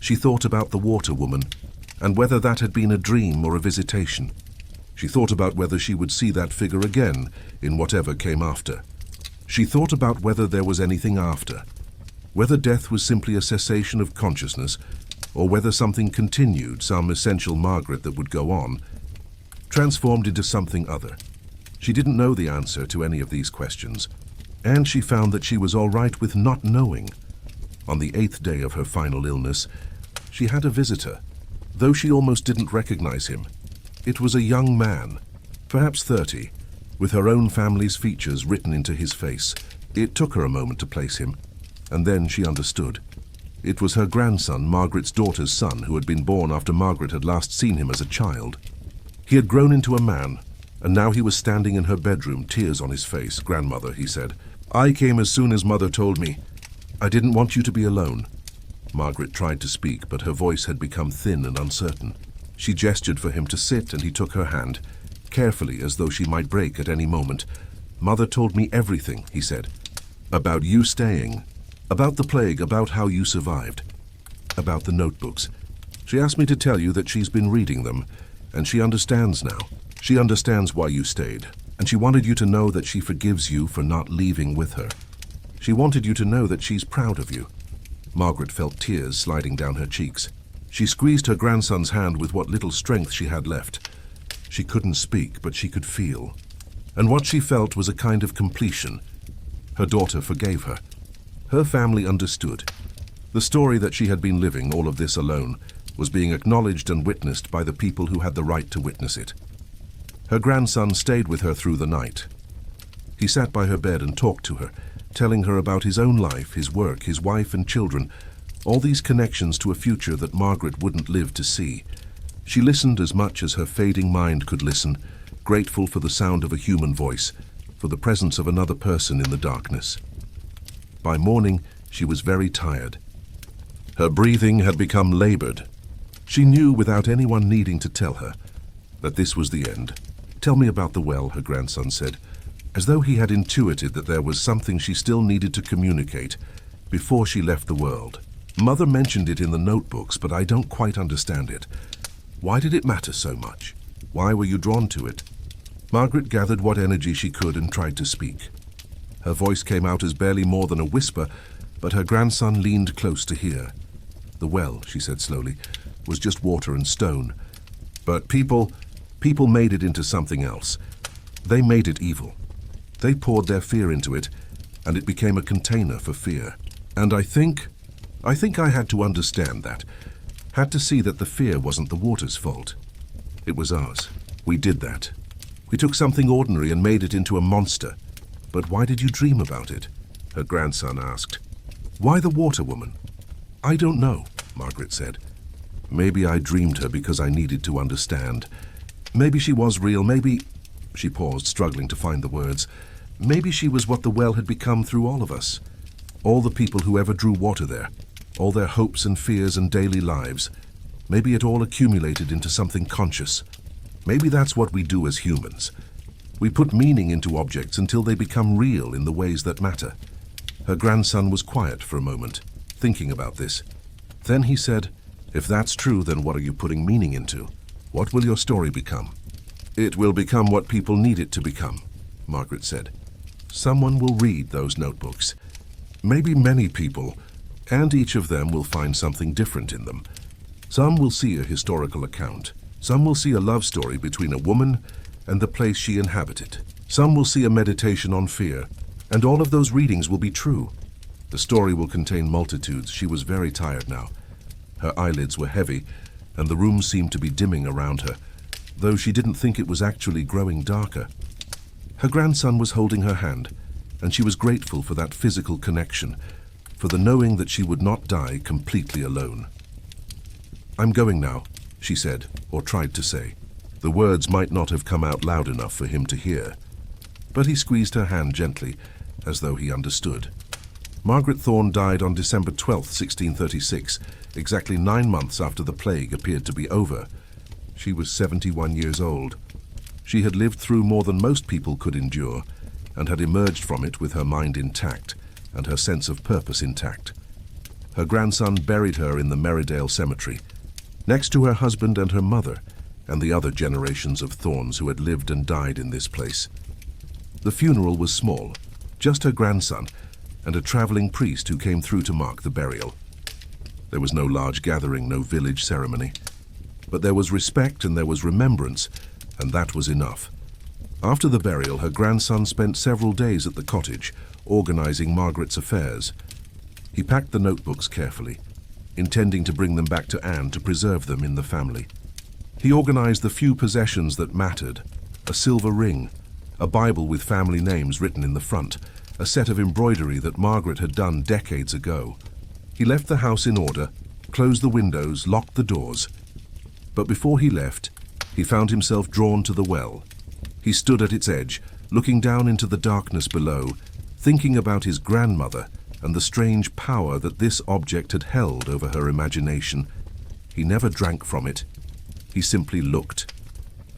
She thought about the water woman, and whether that had been a dream or a visitation. She thought about whether she would see that figure again in whatever came after. She thought about whether there was anything after, whether death was simply a cessation of consciousness, or whether something continued, some essential Margaret that would go on, transformed into something other. She didn't know the answer to any of these questions, and she found that she was all right with not knowing. On the 8th day of her final illness, she had a visitor, though she almost didn't recognize him. It was a young man, perhaps 30, with her own family's features written into his face. It took her a moment to place him, and then she understood. It was her grandson, Margaret's daughter's son, who had been born after Margaret had last seen him as a child. He had grown into a man, and now he was standing in her bedroom, tears on his face. "Grandmother," he said, "I came as soon as Mother told me. I didn't want you to be alone." Margaret tried to speak, but her voice had become thin and uncertain. She gestured for him to sit, and he took her hand, carefully, as though she might break at any moment. "Mother told me everything," he said. "About you staying, about the plague, about how you survived, about the notebooks. She asked me to tell you that she's been reading them, and she understands now. She understands why you stayed, and she wanted you to know that she forgives you for not leaving with her. She wanted you to know that she's proud of you." Margaret felt tears sliding down her cheeks. She squeezed her grandson's hand with what little strength she had left. She couldn't speak, but she could feel. And what she felt was a kind of completion. Her daughter forgave her. Her family understood. The story that she had been living, all of this alone, was being acknowledged and witnessed by the people who had the right to witness it. Her grandson stayed with her through the night. He sat by her bed and talked to her, telling her about his own life, his work, his wife and children, all these connections to a future that Margaret wouldn't live to see. She listened as much as her fading mind could listen, grateful for the sound of a human voice, for the presence of another person in the darkness. By morning, she was very tired. Her breathing had become labored. She knew, without anyone needing to tell her, that this was the end. "Tell me about the well," her grandson said, as though he had intuited that there was something she still needed to communicate before she left the world. "Mother mentioned it in the notebooks, but I don't quite understand it. Why did it matter so much? Why were you drawn to it?" Margaret gathered what energy she could and tried to speak. Her voice came out as barely more than a whisper, but her grandson leaned close to hear. "The well," she said slowly, "was just water and stone. But people made it into something else. They made it evil. They poured their fear into it, and it became a container for fear. And I think I had to understand that, had to see that the fear wasn't the water's fault. It was ours. We did that. We took something ordinary and made it into a monster. But why did you dream about it?" her grandson asked. "Why the water woman?" "I don't know," Margaret said. "Maybe I dreamed her because I needed to understand. Maybe she was real, maybe—" She paused, struggling to find the words. "Maybe she was what the well had become through all of us. All the people who ever drew water there. All their hopes and fears and daily lives. Maybe it all accumulated into something conscious. Maybe that's what we do as humans. We put meaning into objects until they become real in the ways that matter." Her grandson was quiet for a moment, thinking about this. Then he said, "If that's true, then what are you putting meaning into? What will your story become?" "It will become what people need it to become," Margaret said. "Someone will read those notebooks. Maybe many people, and each of them will find something different in them. Some will see a historical account. Some will see a love story between a woman and the place she inhabited. Some will see a meditation on fear, and all of those readings will be true. The story will contain multitudes." She was very tired now. Her eyelids were heavy, and the room seemed to be dimming around her, though she didn't think it was actually growing darker. Her grandson was holding her hand, and she was grateful for that physical connection, for the knowing that she would not die completely alone. "I'm going now," she said, or tried to say. The words might not have come out loud enough for him to hear, but he squeezed her hand gently, as though he understood. Margaret Thorne died on December 12, 1636, exactly 9 months after the plague appeared to be over. She was 71 years old. She had lived through more than most people could endure, and had emerged from it with her mind intact and her sense of purpose intact. Her grandson buried her in the Merridale cemetery, next to her husband and her mother, and the other generations of Thornes who had lived and died in this place. The funeral was small, just her grandson and a traveling priest who came through to mark the burial. There was no large gathering, no village ceremony. But there was respect and there was remembrance, and that was enough. After the burial, her grandson spent several days at the cottage, organizing Margaret's affairs. He packed the notebooks carefully, intending to bring them back to Anne to preserve them in the family. He organized the few possessions that mattered: a silver ring, a Bible with family names written in the front, a set of embroidery that Margaret had done decades ago. He left the house in order, closed the windows, locked the doors. But before he left, he found himself drawn to the well. He stood at its edge, looking down into the darkness below, thinking about his grandmother and the strange power that this object had held over her imagination. He never drank from it. He simply looked.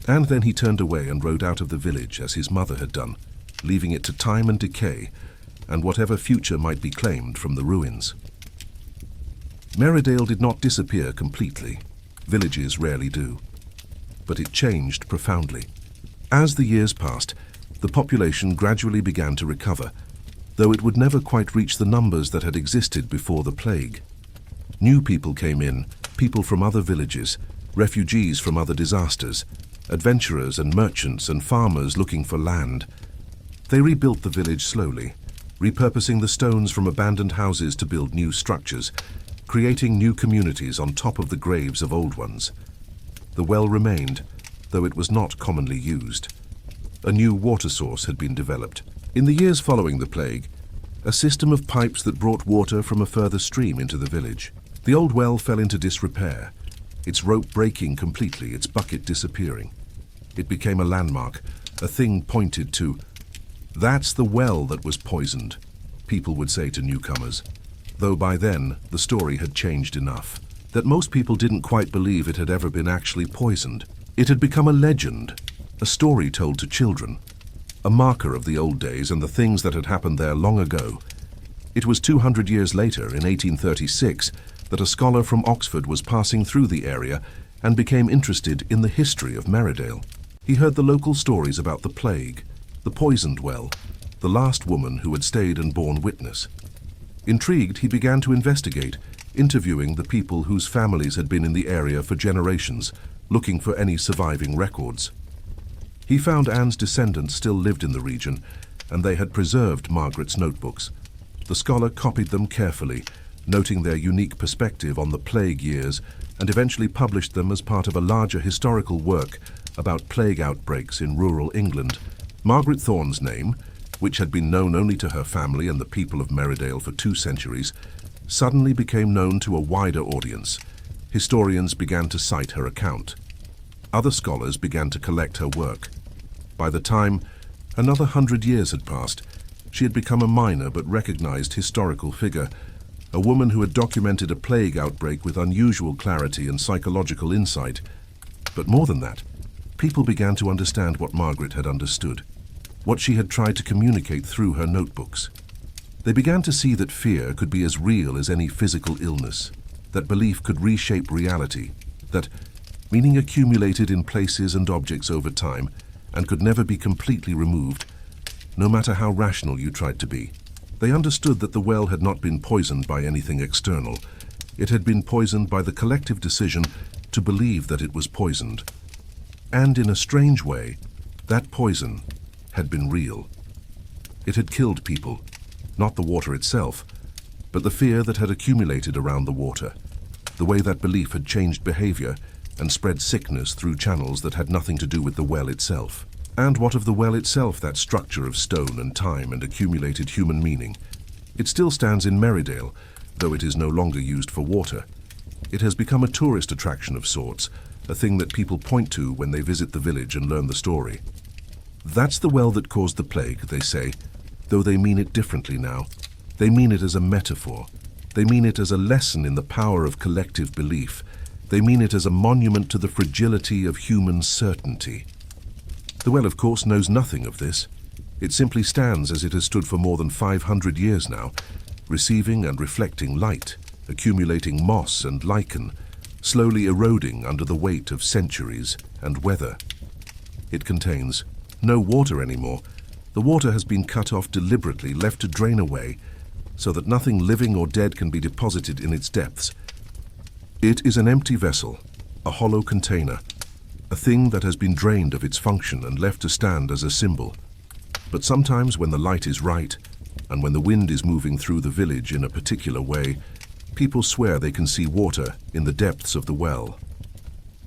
And then he turned away and rode out of the village as his mother had done, leaving it to time and decay, and whatever future might be claimed from the ruins. Merridale did not disappear completely. Villages rarely do. But it changed profoundly. As the years passed, the population gradually began to recover, though it would never quite reach the numbers that had existed before the plague. New people came in, people from other villages, refugees from other disasters, adventurers and merchants and farmers looking for land. They rebuilt the village slowly, repurposing the stones from abandoned houses to build new structures, creating new communities on top of the graves of old ones. The well remained, though it was not commonly used. A new water source had been developed. In the years following the plague, a system of pipes that brought water from a further stream into the village. The old well fell into disrepair, its rope breaking completely, its bucket disappearing. It became a landmark, a thing pointed to. "That's the well that was poisoned," people would say to newcomers, though by then the story had changed enough that most people didn't quite believe it had ever been actually poisoned. It had become a legend, a story told to children, a marker of the old days and the things that had happened there long ago. It was 200 years later, in 1836, that a scholar from Oxford was passing through the area and became interested in the history of Merridale. He heard the local stories about the plague, the poisoned well, the last woman who had stayed and borne witness. Intrigued, he began to investigate, interviewing the people whose families had been in the area for generations, looking for any surviving records. He found Anne's descendants still lived in the region, and they had preserved Margaret's notebooks. The scholar copied them carefully, noting their unique perspective on the plague years, and eventually published them as part of a larger historical work about plague outbreaks in rural England. Margaret Thorne's name, which had been known only to her family and the people of Merridale for 2 centuries, suddenly became known to a wider audience. Historians began to cite her account. Other scholars began to collect her work. By the time another 100 years had passed, she had become a minor but recognized historical figure, a woman who had documented a plague outbreak with unusual clarity and psychological insight. But more than that, people began to understand what Margaret had understood, what she had tried to communicate through her notebooks. They began to see that fear could be as real as any physical illness, that belief could reshape reality, that meaning accumulated in places and objects over time and could never be completely removed, no matter how rational you tried to be. They understood that the well had not been poisoned by anything external. It had been poisoned by the collective decision to believe that it was poisoned. And in a strange way, that poison had been real. It had killed people, not the water itself, but the fear that had accumulated around the water, the way that belief had changed behavior and spread sickness through channels that had nothing to do with the well itself. And what of the well itself, that structure of stone and time and accumulated human meaning? It still stands in Merridale, though it is no longer used for water. It has become a tourist attraction of sorts, a thing that people point to when they visit the village and learn the story. That's the well that caused the plague, they say, though they mean it differently now. They mean it as a metaphor. They mean it as a lesson in the power of collective belief. They mean it as a monument to the fragility of human certainty. The well, of course, knows nothing of this. It simply stands as it has stood for more than 500 years now, receiving and reflecting light, accumulating moss and lichen, slowly eroding under the weight of centuries and weather. It contains no water anymore. The water has been cut off deliberately, left to drain away, so that nothing living or dead can be deposited in its depths. It is an empty vessel, a hollow container, a thing that has been drained of its function and left to stand as a symbol. But sometimes when the light is right, and when the wind is moving through the village in a particular way, people swear they can see water in the depths of the well.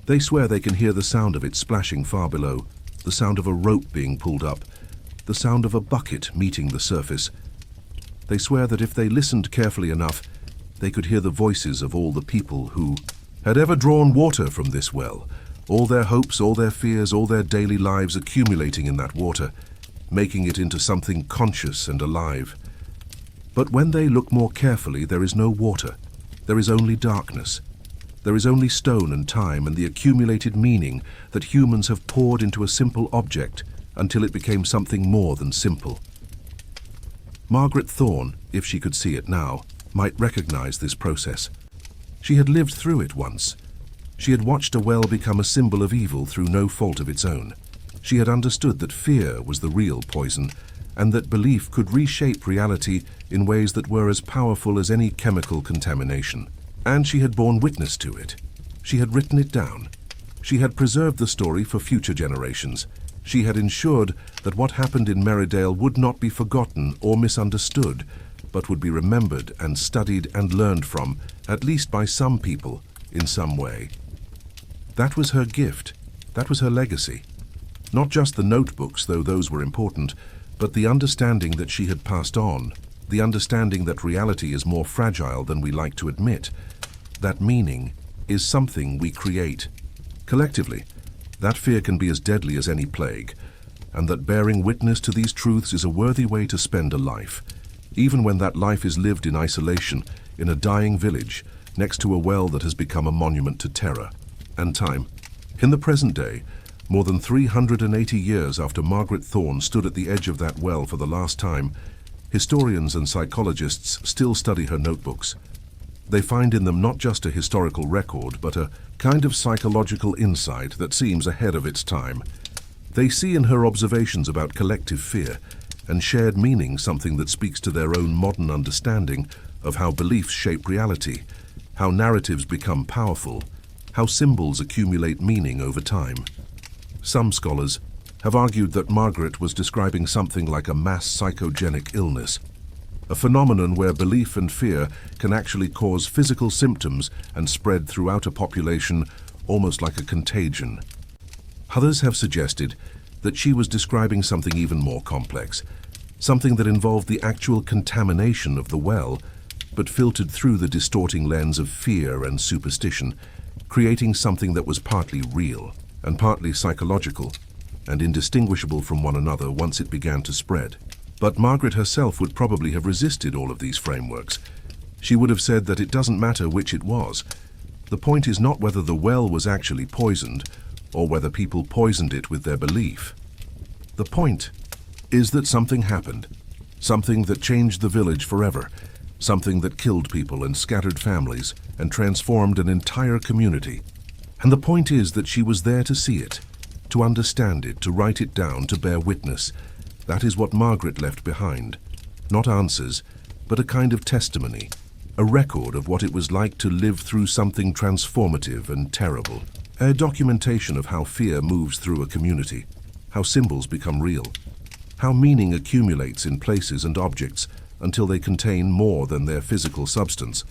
They swear they can hear the sound of it splashing far below, the sound of a rope being pulled up, the sound of a bucket meeting the surface. They swear that if they listened carefully enough, they could hear the voices of all the people who had ever drawn water from this well, all their hopes, all their fears, all their daily lives accumulating in that water, making it into something conscious and alive. But when they look more carefully, there is no water. There is only darkness. There is only stone and time and the accumulated meaning that humans have poured into a simple object until it became something more than simple. Margaret Thorne, if she could see it now, might recognize this process. She had lived through it once. She had watched a well become a symbol of evil through no fault of its own. She had understood that fear was the real poison, and that belief could reshape reality in ways that were as powerful as any chemical contamination. And she had borne witness to it. She had written it down. She had preserved the story for future generations. She had ensured that what happened in Merridale would not be forgotten or misunderstood, but would be remembered and studied and learned from, at least by some people, in some way. That was her gift. That was her legacy. Not just the notebooks, though those were important, but the understanding that she had passed on, the understanding that reality is more fragile than we like to admit, that meaning is something we create. Collectively, that fear can be as deadly as any plague, and that bearing witness to these truths is a worthy way to spend a life, even when that life is lived in isolation, in a dying village, next to a well that has become a monument to terror and time. In the present day, more than 380 years after Margaret Thorne stood at the edge of that well for the last time, historians and psychologists still study her notebooks. They find in them not just a historical record, but a kind of psychological insight that seems ahead of its time. They see in her observations about collective fear and shared meaning something that speaks to their own modern understanding of how beliefs shape reality, how narratives become powerful, how symbols accumulate meaning over time. Some scholars have argued that Margaret was describing something like a mass psychogenic illness, a phenomenon where belief and fear can actually cause physical symptoms and spread throughout a population almost like a contagion. Others have suggested that she was describing something even more complex, something that involved the actual contamination of the well, but filtered through the distorting lens of fear and superstition, creating something that was partly real and partly psychological, and indistinguishable from one another once it began to spread. But Margaret herself would probably have resisted all of these frameworks. She would have said that it doesn't matter which it was. The point is not whether the well was actually poisoned, or whether people poisoned it with their belief. The point is that something happened, something that changed the village forever, something that killed people and scattered families and transformed an entire community. And the point is that she was there to see it, to understand it, to write it down, to bear witness. That is what Margaret left behind. Not answers, but a kind of testimony, a record of what it was like to live through something transformative and terrible. A documentation of how fear moves through a community, how symbols become real, how meaning accumulates in places and objects until they contain more than their physical substance,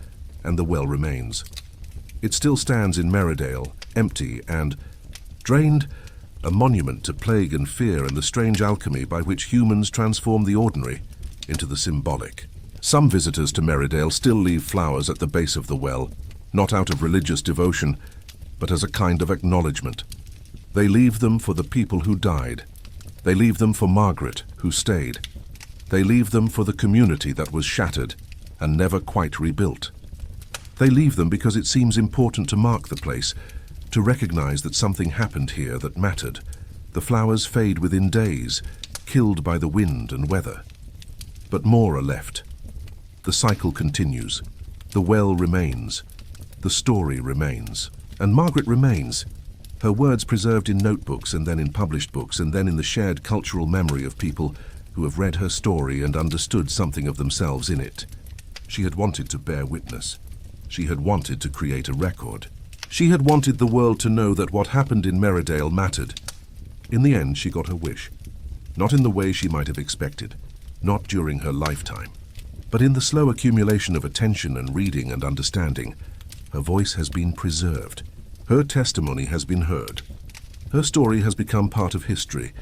and the well remains. It still stands in Merridale, empty and drained, a monument to plague and fear and the strange alchemy by which humans transform the ordinary into the symbolic. Some visitors to Merridale still leave flowers at the base of the well, not out of religious devotion, but as a kind of acknowledgement. They leave them for the people who died. They leave them for Margaret, who stayed. They leave them for the community that was shattered and never quite rebuilt. They leave them because it seems important to mark the place, to recognize that something happened here that mattered. The flowers fade within days, killed by the wind and weather. But more are left. The cycle continues. The well remains. The story remains. And Margaret remains. Her words preserved in notebooks and then in published books and then in the shared cultural memory of people who have read her story and understood something of themselves in it. She had wanted to bear witness. She had wanted to create a record. She had wanted the world to know that what happened in Merridale mattered. In the end, she got her wish. Not in the way she might have expected, not during her lifetime, but in the slow accumulation of attention and reading and understanding. Her voice has been preserved. Her testimony has been heard. Her story has become part of history,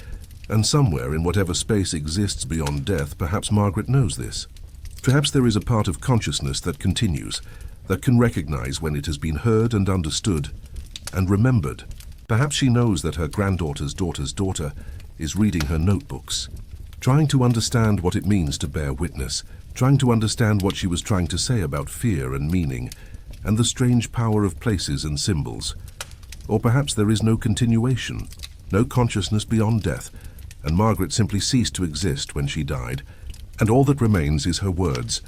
and somewhere in whatever space exists beyond death, perhaps Margaret knows this. Perhaps there is a part of consciousness that continues, that can recognize when it has been heard and understood and remembered. Perhaps she knows that her granddaughter's daughter's daughter is reading her notebooks, trying to understand what it means to bear witness, trying to understand what she was trying to say about fear and meaning, and the strange power of places and symbols. Or perhaps there is no continuation, no consciousness beyond death, and Margaret simply ceased to exist when she died, and all that remains is her words,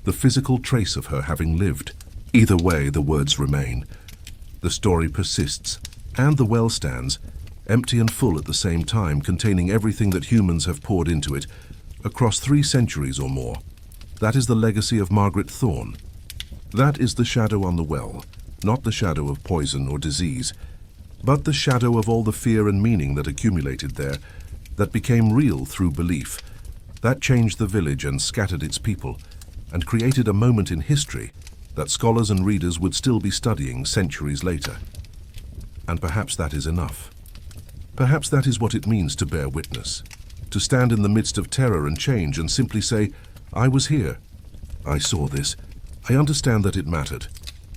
the physical trace of her having lived. Either way, the words remain. The story persists, and the well stands, empty and full at the same time, containing everything that humans have poured into it across 3 centuries or more. That is the legacy of Margaret Thorne. That is the shadow on the well, not the shadow of poison or disease, but the shadow of all the fear and meaning that accumulated there, that became real through belief, that changed the village and scattered its people, and created a moment in history that scholars and readers would still be studying centuries later. And perhaps that is enough. Perhaps that is what it means to bear witness, to stand in the midst of terror and change and simply say, I was here, I saw this, I understand that it mattered,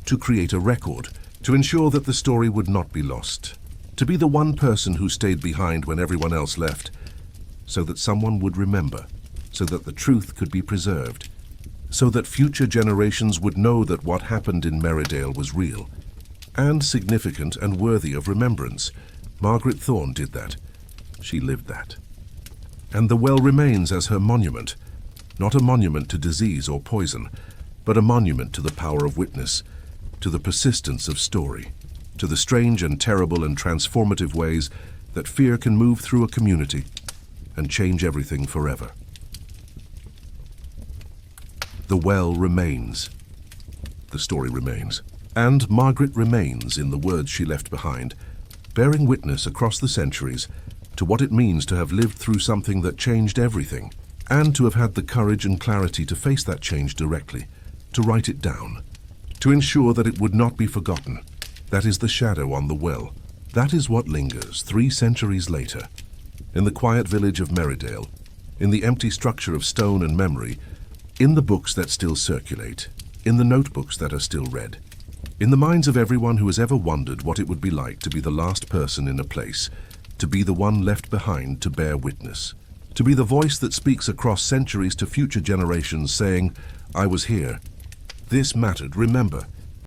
to create a record, to ensure that the story would not be lost, to be the one person who stayed behind when everyone else left, so that someone would remember, so that the truth could be preserved, so that future generations would know that what happened in Merridale was real and significant and worthy of remembrance. Margaret Thorne did that. She lived that. And the well remains as her monument, not a monument to disease or poison, but a monument to the power of witness, to the persistence of story, to the strange and terrible and transformative ways that fear can move through a community and change everything forever. The well remains. The story remains. And Margaret remains in the words she left behind, bearing witness across the centuries to what it means to have lived through something that changed everything, and to have had the courage and clarity to face that change directly, to write it down, to ensure that it would not be forgotten. That is the shadow on the well. That is what lingers 3 centuries later, in the quiet village of Merridale, in the empty structure of stone and memory, in the books that still circulate, in the notebooks that are still read, in the minds of everyone who has ever wondered what it would be like to be the last person in a place, to be the one left behind to bear witness, to be the voice that speaks across centuries to future generations saying, I was here. This mattered, remember.